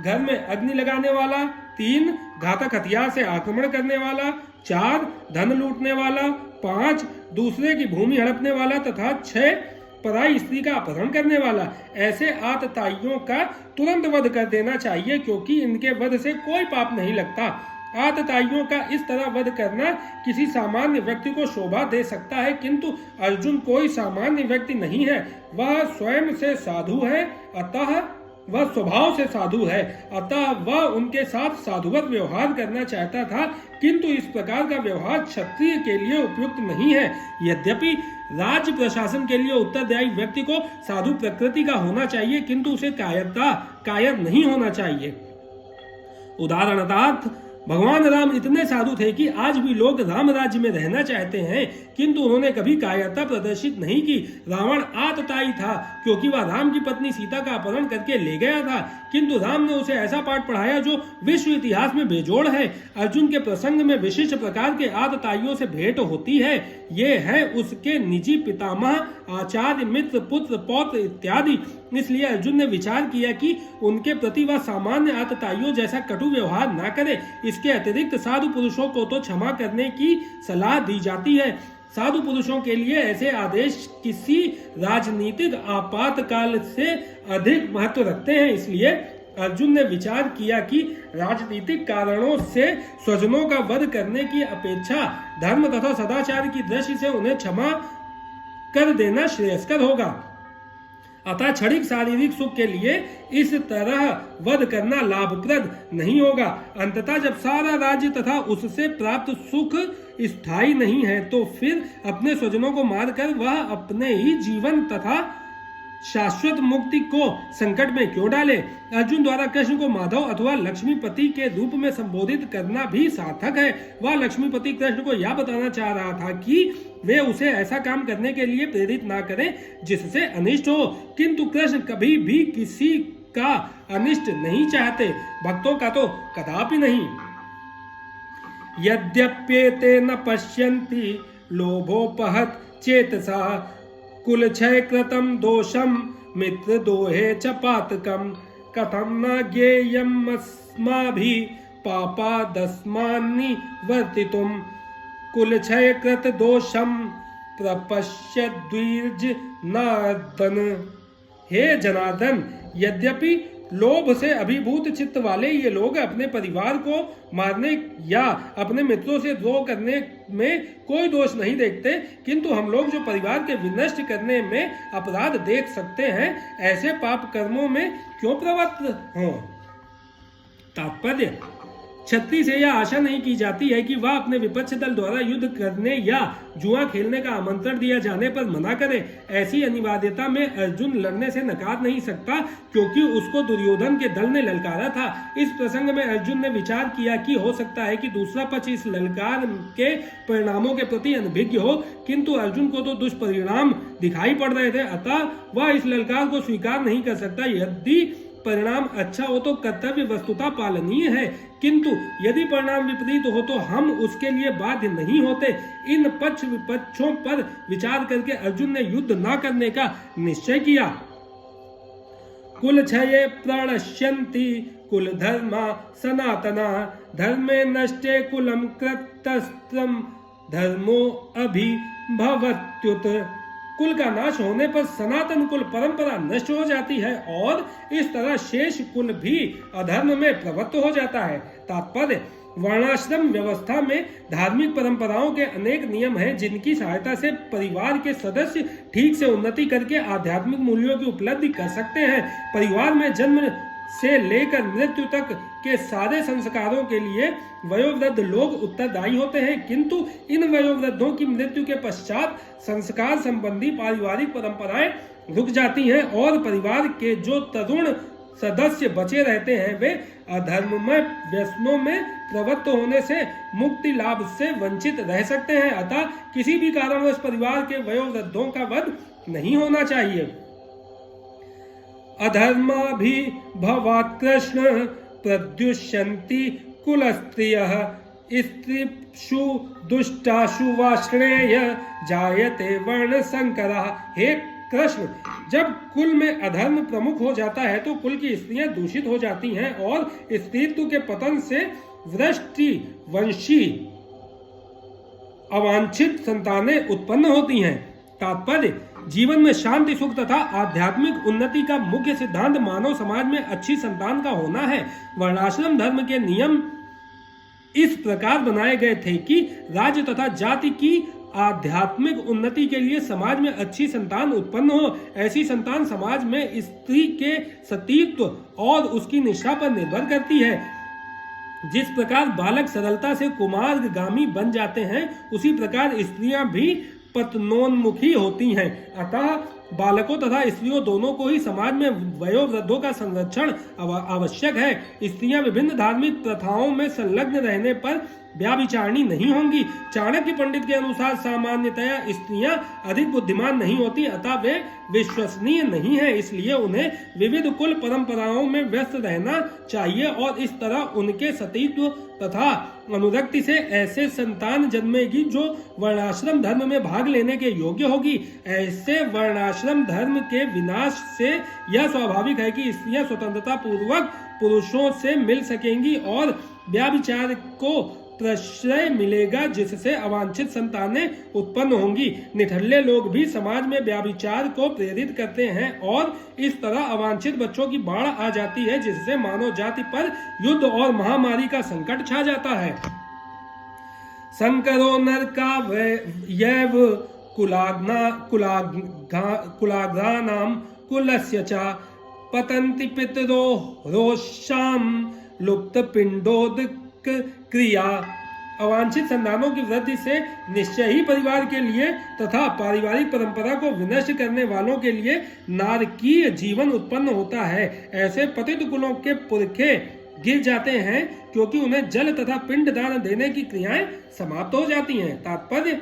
घर में अग्नि लगाने वाला, 3 घातक हथियार से आक्रमण करने वाला, 4 धन लूटने वाला, 5 दूसरे की भूमि हड़पने वाला तथा 6 पराई स्त्री का अपहरण करने वाला। ऐसे आतताइयों का तुरंत वध कर देना चाहिए, क्योंकि इनके वध से कोई पाप नहीं लगता। आतताइयों का इस तरह वध करना किसी सामान्य व्यक्ति को शोभा दे सकता है, किंतु अर्जुन कोई सामान्य व्यक्ति नहीं है। वह स्वयं से साधु है, अतः वह स्वभाव से साधु है, अतः वह उनके साथ साधुवत व्यवहार करना चाहता था, किंतु इस प्रकार का व्यवहार क्षत्रिय के लिए उपयुक्त नहीं है। यद्यपि राज्य प्रशासन के लिए उत्तरदायी व्यक्ति को साधु प्रकृति का होना चाहिए, किंतु उसे कायर नहीं होना चाहिए। उदाहरणार्थ भगवान राम इतने साधु थे कि आज भी लोग राम राज्य में रहना चाहते हैं, किंतु उन्होंने कभी कायरता प्रदर्शित नहीं की। रावण आतताई था, क्योंकि वह राम की पत्नी सीता का अपहरण करके ले गया था, किंतु राम ने उसे ऐसा पाठ पढ़ाया जो विश्व इतिहास में बेजोड़ है। अर्जुन के प्रसंग में विशिष्ट प्रकार के आतताइयों से भेंट होती है। ये है उसके निजी पितामह, आचार्य, मित्र, पुत्र, पौत्र इत्यादि। इसलिए अर्जुन ने विचार किया कि उनके प्रति वह सामान्य आतताइयों जैसा कटु व्यवहार न करे। इसके अतिरिक्त साधु पुरुषों को तो क्षमा करने की सलाह दी जाती है। साधु पुरुषों के लिए ऐसे आदेश किसी राजनीतिक आपातकाल से अधिक महत्व रखते हैं। इसलिए अर्जुन ने विचार किया कि राजनीतिक कारणों से स्वजनों का वध करने की अपेक्षा धर्म तथा सदाचार की दृष्टि से उन्हें क्षमा कर देना श्रेयस्कर होगा। अतः क्षणिक शारीरिक सुख के लिए इस तरह वध करना लाभप्रद नहीं होगा। अंततः जब सारा राज्य तथा उससे प्राप्त सुख स्थायी नहीं है, तो फिर अपने स्वजनों को मारकर वह अपने ही जीवन तथा शाश्वत मुक्ति को संकट में क्यों डाले। अर्जुन द्वारा कृष्ण को माधव अथवा लक्ष्मीपति के रूप में संबोधित करना भी सार्थक है। वह लक्ष्मीपति कृष्ण को यह बताना चाह रहा था कि वे उसे ऐसा काम करने के लिए प्रेरित ना करें जिससे अनिष्ट हो, किंतु कृष्ण कभी भी किसी का अनिष्ट नहीं चाहते, भक्तों का तो कदापि नहीं। यद्यप्येते न पश्यन्ति लोभोपहत चेतसा कुलक्षय कृतं दोषम मित्र दोहे च पातकम कथम न ज्ञेयम् अस्माभिः पापादस्मान्नि वर्तितुम् कुलक्षय कृत दोषम प्रपश्यद्विर्ज नार्दन। हे जनार्दन, यद्यपि लोभ से अभिभूत चित्त वाले ये लोग अपने परिवार को मारने या अपने मित्रों से द्रोह करने में कोई दोष नहीं देखते, किंतु हम लोग जो परिवार के विनष्ट करने में अपराध देख सकते हैं, ऐसे पाप कर्मों में क्यों प्रवृत्त हों। तात्पर्य, क्षत्रिय से यह आशा नहीं की जाती है कि वह अपने विपक्ष दल द्वारा युद्ध करने या जुआ खेलने का आमंत्रण दिया जाने पर मना करे। ऐसी अनिवार्यता में अर्जुन लड़ने से नकार नहीं सकता, क्योंकि उसको दुर्योधन के दल ने ललकारा था। इस प्रसंग में अर्जुन ने विचार किया कि हो सकता है कि दूसरा पक्ष इस ललकार के परिणामों के प्रति अनभिज्ञ हो, किंतु अर्जुन को तो दुष्परिणाम दिखाई पड़ रहे थे, अतः वह इस ललकार को स्वीकार नहीं कर सकता। यदि परिणाम अच्छा हो तो कर्तव्य वस्तुतः पालनीय है, किंतु यदि परिणाम विपरीत हो तो हम उसके लिए बाध्य नहीं होते। इन पक्ष विपक्षों पर विचार करके अर्जुन ने युद्ध न करने का निश्चय किया। कुल क्षये प्रणश्यन्ति कुल धर्मा सनातना धर्मे नष्टे कुलम कृतस्त्रम धर्मो अभिभवत्युत। कुल का नाश होने पर सनातन कुल परंपरा नष्ट हो जाती है और इस तरह शेष कुल भी अधर्म में प्रवृत्त हो जाता है। तात्पर्य, वर्णाश्रम व्यवस्था में धार्मिक परंपराओं के अनेक नियम हैं, जिनकी सहायता से परिवार के सदस्य ठीक से उन्नति करके आध्यात्मिक मूल्यों की उपलब्धि कर सकते हैं। परिवार में जन्म से लेकर मृत्यु तक के सारे संस्कारों के लिए वयोवृद्ध लोग उत्तरदायी होते हैं, किंतु इन वयोवृद्धों की मृत्यु के पश्चात संस्कार संबंधी पारिवारिक परंपराएं रुक जाती हैं और परिवार के जो तरुण सदस्य बचे रहते हैं वे अधर्ममय व्यसनों में प्रवृत्त होने से मुक्ति लाभ से वंचित रह सकते हैं। अतः किसी भी कारणवश परिवार के वयोवृद्धों का वध नहीं होना चाहिए। अधर्माभिभवात् कृष्ण प्रद्युष्यन्ति कुलस्त्रियः स्त्रीषु दुष्टाशु वाष्णेय जायते वर्ण संकरः। हे कृष्ण, जब कुल में अधर्म प्रमुख हो जाता है तो कुल की स्त्रियां दूषित हो जाती हैं और स्त्रीत्व के पतन से वृष्टि वंशी अवांछित संतानें उत्पन्न होती हैं। तात्पर्य, जीवन में शांति, सुख तथा आध्यात्मिक उन्नति का मुख्य सिद्धांत मानव समाज में अच्छी संतान का होना है। वर्णाश्रम धर्म के नियम इस प्रकार बनाए गए थे कि राज्य तथा जाति की आध्यात्मिक उन्नति के लिए समाज में अच्छी संतान उत्पन्न हो। ऐसी संतान समाज में स्त्री के सतीत्व और उसकी निष्ठा पर निर्भर करती है। जिस प्रकार बालक सरलता से कुमारगामी बन जाते हैं, उसी प्रकार स्त्रियां भी पतनोन्मुखी होती हैं। अतः बालकों तथा स्त्रियों दोनों को ही समाज में वयोवृद्धों का संरक्षण आवश्यक है। स्त्रियां विभिन्न धार्मिक प्रथाओं में संलग्न रहने पर व्याभिचारिणी नहीं होंगी। चाणक्य पंडित के अनुसार सामान्यतया स्त्रियां अधिक बुद्धिमान नहीं होती, अतः वे विश्वसनीय नहीं है, इसलिए उन्हें विविध कुल परंपराओं में व्यस्त रहना चाहिए और इस तरह उनके सतीत्व तथा अनुरक्ति से ऐसे संतान जन्मेगी जो वर्णाश्रम धर्म में भाग लेने के योग्य होगी। ऐसे वर्णाश्रम धर्म के विनाश से यह स्वाभाविक है कि स्त्रियां स्वतंत्रता पूर्वक पुरुषों से मिल सकेंगी और व्याभिचार को प्रश्रय मिलेगा, जिससे अवांछित संतानें उत्पन्न होंगी। निठल्ले लोग भी समाज में व्याभिचार को प्रेरित करते हैं और इस तरह अवांछित बच्चों की बाढ़ आ जाती है, जिससे मानव जाति पर युद्ध और महामारी का संकट छा जाता है। संकरो नरकावयव कुलाग्रानाम कुलस्य च पतन्ति पितरो रोषाम लुप्त पिंडोदक क्रिया। अवांछित संतानों की वृद्धि से निश्चय ही परिवार के लिए तथा पारिवारिक परंपरा को विनष्ट करने वालों के लिए नारकीय जीवन उत्पन्न होता है। ऐसे पतित कुलों के पुरखे गिर जाते हैं क्योंकि उन्हें जल तथा पिंड दान देने की क्रियाएं समाप्त हो जाती हैं। तात्पर्य,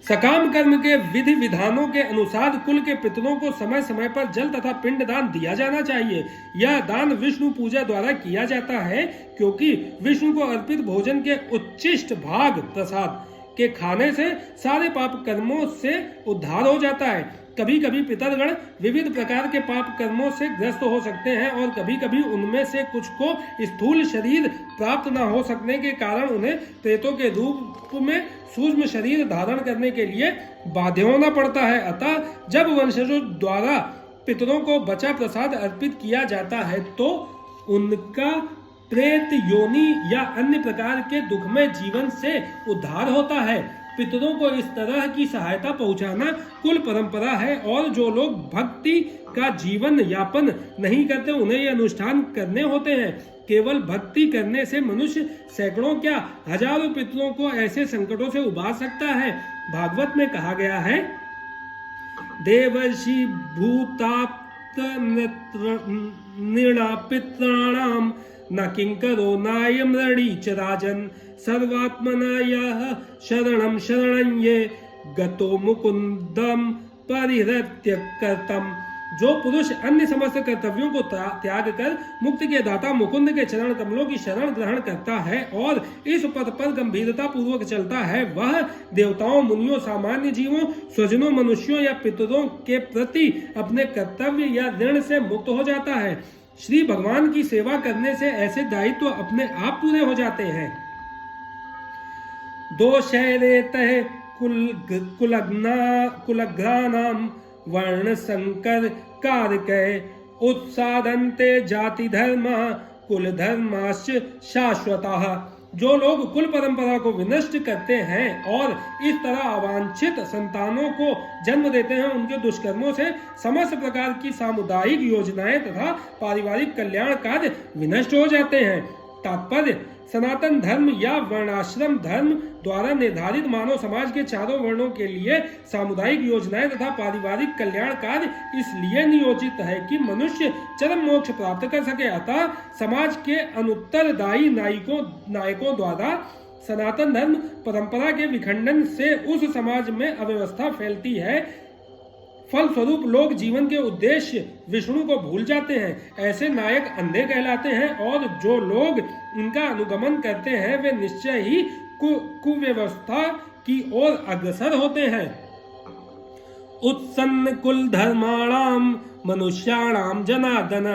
सकाम कर्म के विधि विधानों के अनुसार कुल के पितरों को समय समय पर जल तथा पिंड दान दिया जाना चाहिए। यह दान विष्णु पूजा द्वारा किया जाता है, क्योंकि विष्णु को अर्पित भोजन के उच्चिष्ट भाग प्रसाद के खाने से सारे पाप कर्मों से उद्धार हो जाता है। कभी कभी पितरगण विविध प्रकार के पाप कर्मों से ग्रस्त हो सकते हैं और कभी कभी उनमें से कुछ को स्थूल शरीर प्राप्त न हो सकने के कारण उन्हें प्रेतों के रूप में सूक्ष्म शरीर धारण करने के लिए बाध्य होना पड़ता है। अतः जब वंशजों द्वारा पितरों को बचा प्रसाद अर्पित किया जाता है तो उनका प्रेत योनि या अन्य प्रकार के दुखमय जीवन से उद्धार होता है। पितरों को इस तरह की सहायता पहुंचाना कुल परंपरा है और जो लोग भक्ति का जीवन यापन नहीं करते उन्हें ये अनुष्ठान करने होते हैं। केवल भक्ति करने से मनुष्य सैकड़ों क्या हजारों पितरों को ऐसे संकटों से उबार सकता है। भागवत में कहा गया है, देवर्षि भूताप्त पित्राणाम न किंकरो नायम रणि च राजन सर्वात्मना यः शरणं शरणये गतो मुकुंदम परिहृत्य कर्तम। जो पुरुष अन्य समस्त कर्तव्यों को त्याग कर मुक्ति के दाता मुकुंद के चरण कमलों की शरण ग्रहण करता है और इस पथ पर गंभीरता पूर्वक चलता है, वह देवताओं, मुनियों, सामान्य जीवों, स्वजनों, मनुष्यों या पितरों के प्रति अपने कर्तव्य या ऋण से मुक्त हो जाता है। श्री भगवान की सेवा करने से ऐसे दायित्व अपने आप पूरे हो जाते हैं। दोषैरेतः कुलग्रानाम वर्ण संकर कारकै उत्सादन्ते जाति धर्म कुल धर्माश्च शाश्वतः। जो लोग कुल परंपरा को विनष्ट करते हैं और इस तरह अवांछित संतानों को जन्म देते हैं, उनके दुष्कर्मों से समस्त प्रकार की सामुदायिक योजनाएं तथा पारिवारिक कल्याण कार्य विनष्ट हो जाते हैं। तात्पर्य, सनातन धर्म या वर्णाश्रम धर्म द्वारा निर्धारित मानव समाज के चारों वर्णों के लिए सामुदायिक योजनाएं तथा पारिवारिक कल्याण कार्य इसलिए नियोजित है कि मनुष्य चरम मोक्ष प्राप्त कर सके। अतः समाज के अनुत्तरदायी नायकों द्वारा सनातन धर्म परंपरा के विखंडन से उस समाज में अव्यवस्था फैलती है। फलस्वरूप लोग जीवन के उद्देश्य विष्णु को भूल जाते हैं। ऐसे नायक अंधे कहलाते हैं और जो लोग इनका अनुगमन करते हैं वे निश्चय ही कुव्यवस्था की ओर अग्रसर होते हैं। उत्सन्न कुल धर्माणाम मनुष्याणाम जनार्दन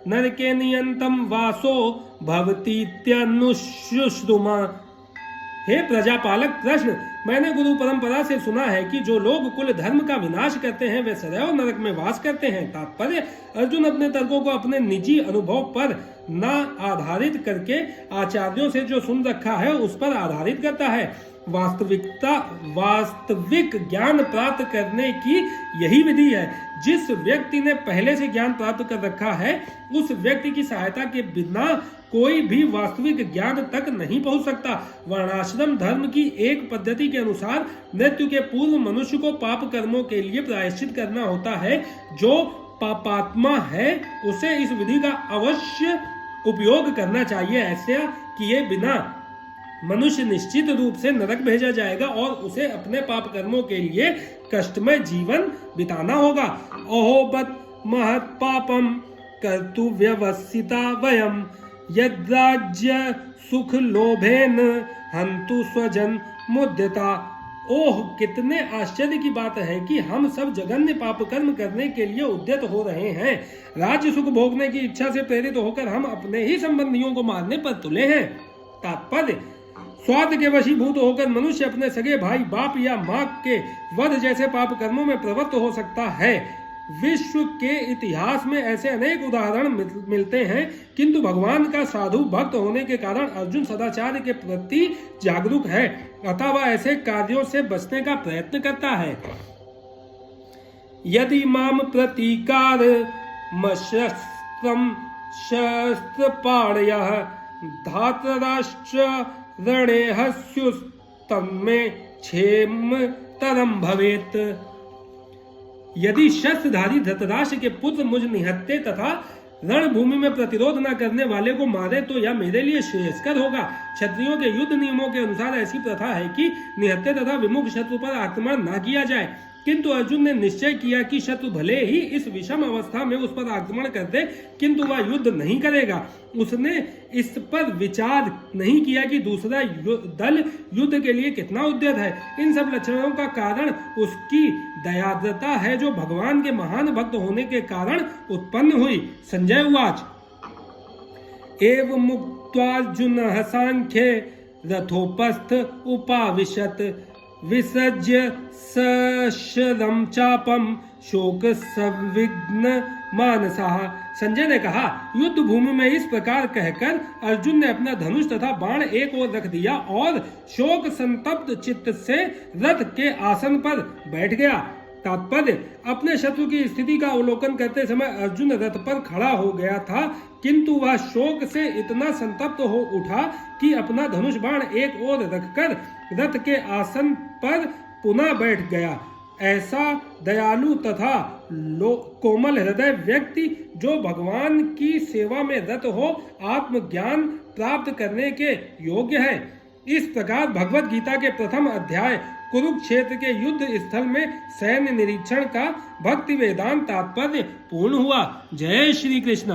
नरके नियंतम वासो भवतीत्यनुशुश्रुमा। हे प्रजापालक, प्रश्न। मैंने गुरु परंपरा से सुना है कि जो लोग कुल धर्म का विनाश करते हैं वे सदैव नरक में वास करते हैं। तात्पर्य, अर्जुन अपने तर्कों को अपने निजी अनुभव पर न आधारित करके आचार्यों से जो सुन रखा है उस पर आधारित करता है। वास्तविक ज्ञान प्राप्त करने की यही विधि है। जिस व्यक्ति ने पहले से ज्ञान प्राप्त कर रखा है उस व्यक्ति की सहायता के बिना कोई भी वास्तविक ज्ञान तक नहीं पहुंच सकता। वर्णाश्रम धर्म की एक पद्धति के अनुसार मृत्यु के पूर्व मनुष्य को पाप कर्मों के लिए प्रायश्चित करना होता है। जो पापात्मा है उसे इस विधि का अवश्य उपयोग करना चाहिए। ऐसा किए बिना मनुष्य निश्चित रूप से नरक भेजा जाएगा और उसे अपने पाप कर्मों के लिए कष्टमय जीवन बिताना होगा। अहोबत महत् पापम कर्तु व्यवसिता वयम यद्राज्य सुख लोभेन हंतु स्वजन मुद्यता। ओह, कितने आश्चर्य की बात है कि हम सब जघन्य पाप कर्म करने के लिए उद्यत हो रहे हैं। राज्य सुख भोगने की इच्छा से प्रेरित होकर हम अपने ही संबंधियों को मारने पर तुले हैं। तात्पर्य, स्वार्थ के वशीभूत होकर मनुष्य अपने सगे भाई, बाप या मां के वध जैसे पाप कर्मों में प्रवृत्त हो सकता है। विश्व के इतिहास में ऐसे अनेक उदाहरण मिलते हैं, किंतु भगवान का साधु भक्त होने के कारण अर्जुन सदाचार के प्रति जागरूक है, अतः वह ऐसे कार्यों से बचने का प्रयत्न करता है। यदि माम प्रतीकार मशस्त्रम शस्त्रपाणयः धातराष्ट्र रणे हस्युस्तन्मे क्षेम तरम भवेत। यदि शस्त्रधारी धृतराष्ट्र के पुत्र मुझ निहत्ते तथा रणभूमि में प्रतिरोध न करने वाले को मारे तो यह मेरे लिए श्रेयस्कर होगा। क्षत्रियों के युद्ध नियमों के अनुसार ऐसी प्रथा है कि निहत्ते तथा विमुख शत्रु पर आक्रमण न किया जाए, किंतु अर्जुन ने निश्चय किया कि शत्रु भले ही इस विषम अवस्था में उस पर आक्रमण कर दे, किंतु वह युद्ध नहीं करेगा। उसने इस पर विचार नहीं किया कि दूसरा दल युद्ध के लिए कितना उद्यत है। इन सब लक्षणों का कारण उसकी दयाद्रता है, जो भगवान के महान भक्त होने के कारण उत्पन्न हुई। संजय उवाच, एव मुक्त्वार्जुनः सांख्ये रथोपस्थ उपाविशत् विसर्ज्य सशरम चापम शोक संविघ्न मानसः। संजय ने कहा, युद्ध भूमि में इस प्रकार कहकर अर्जुन ने अपना धनुष तथा बाण एक ओर रख दिया और शोक संतप्त चित्त से रथ के आसन पर बैठ गया। तात्पर्य, अपने शत्रु की स्थिति का अवलोकन करते समय अर्जुन रथ पर खड़ा हो गया था, किंतु वह शोक से इतना संतप्त हो उठा कि अपना धनुष बाण एक ओर रखकर रथ के आसन पर पुनः बैठ गया। ऐसा दयालु तथा कोमल हृदय व्यक्ति जो भगवान की सेवा में रत हो, आत्मज्ञान प्राप्त करने के योग्य है। इस प्रकार भगवत गीता के प्रथम अध्याय कुरुक्षेत्र के युद्ध स्थल में सैन्य निरीक्षण का भक्ति वेदांत तात्पर्य पूर्ण हुआ। जय श्री कृष्ण।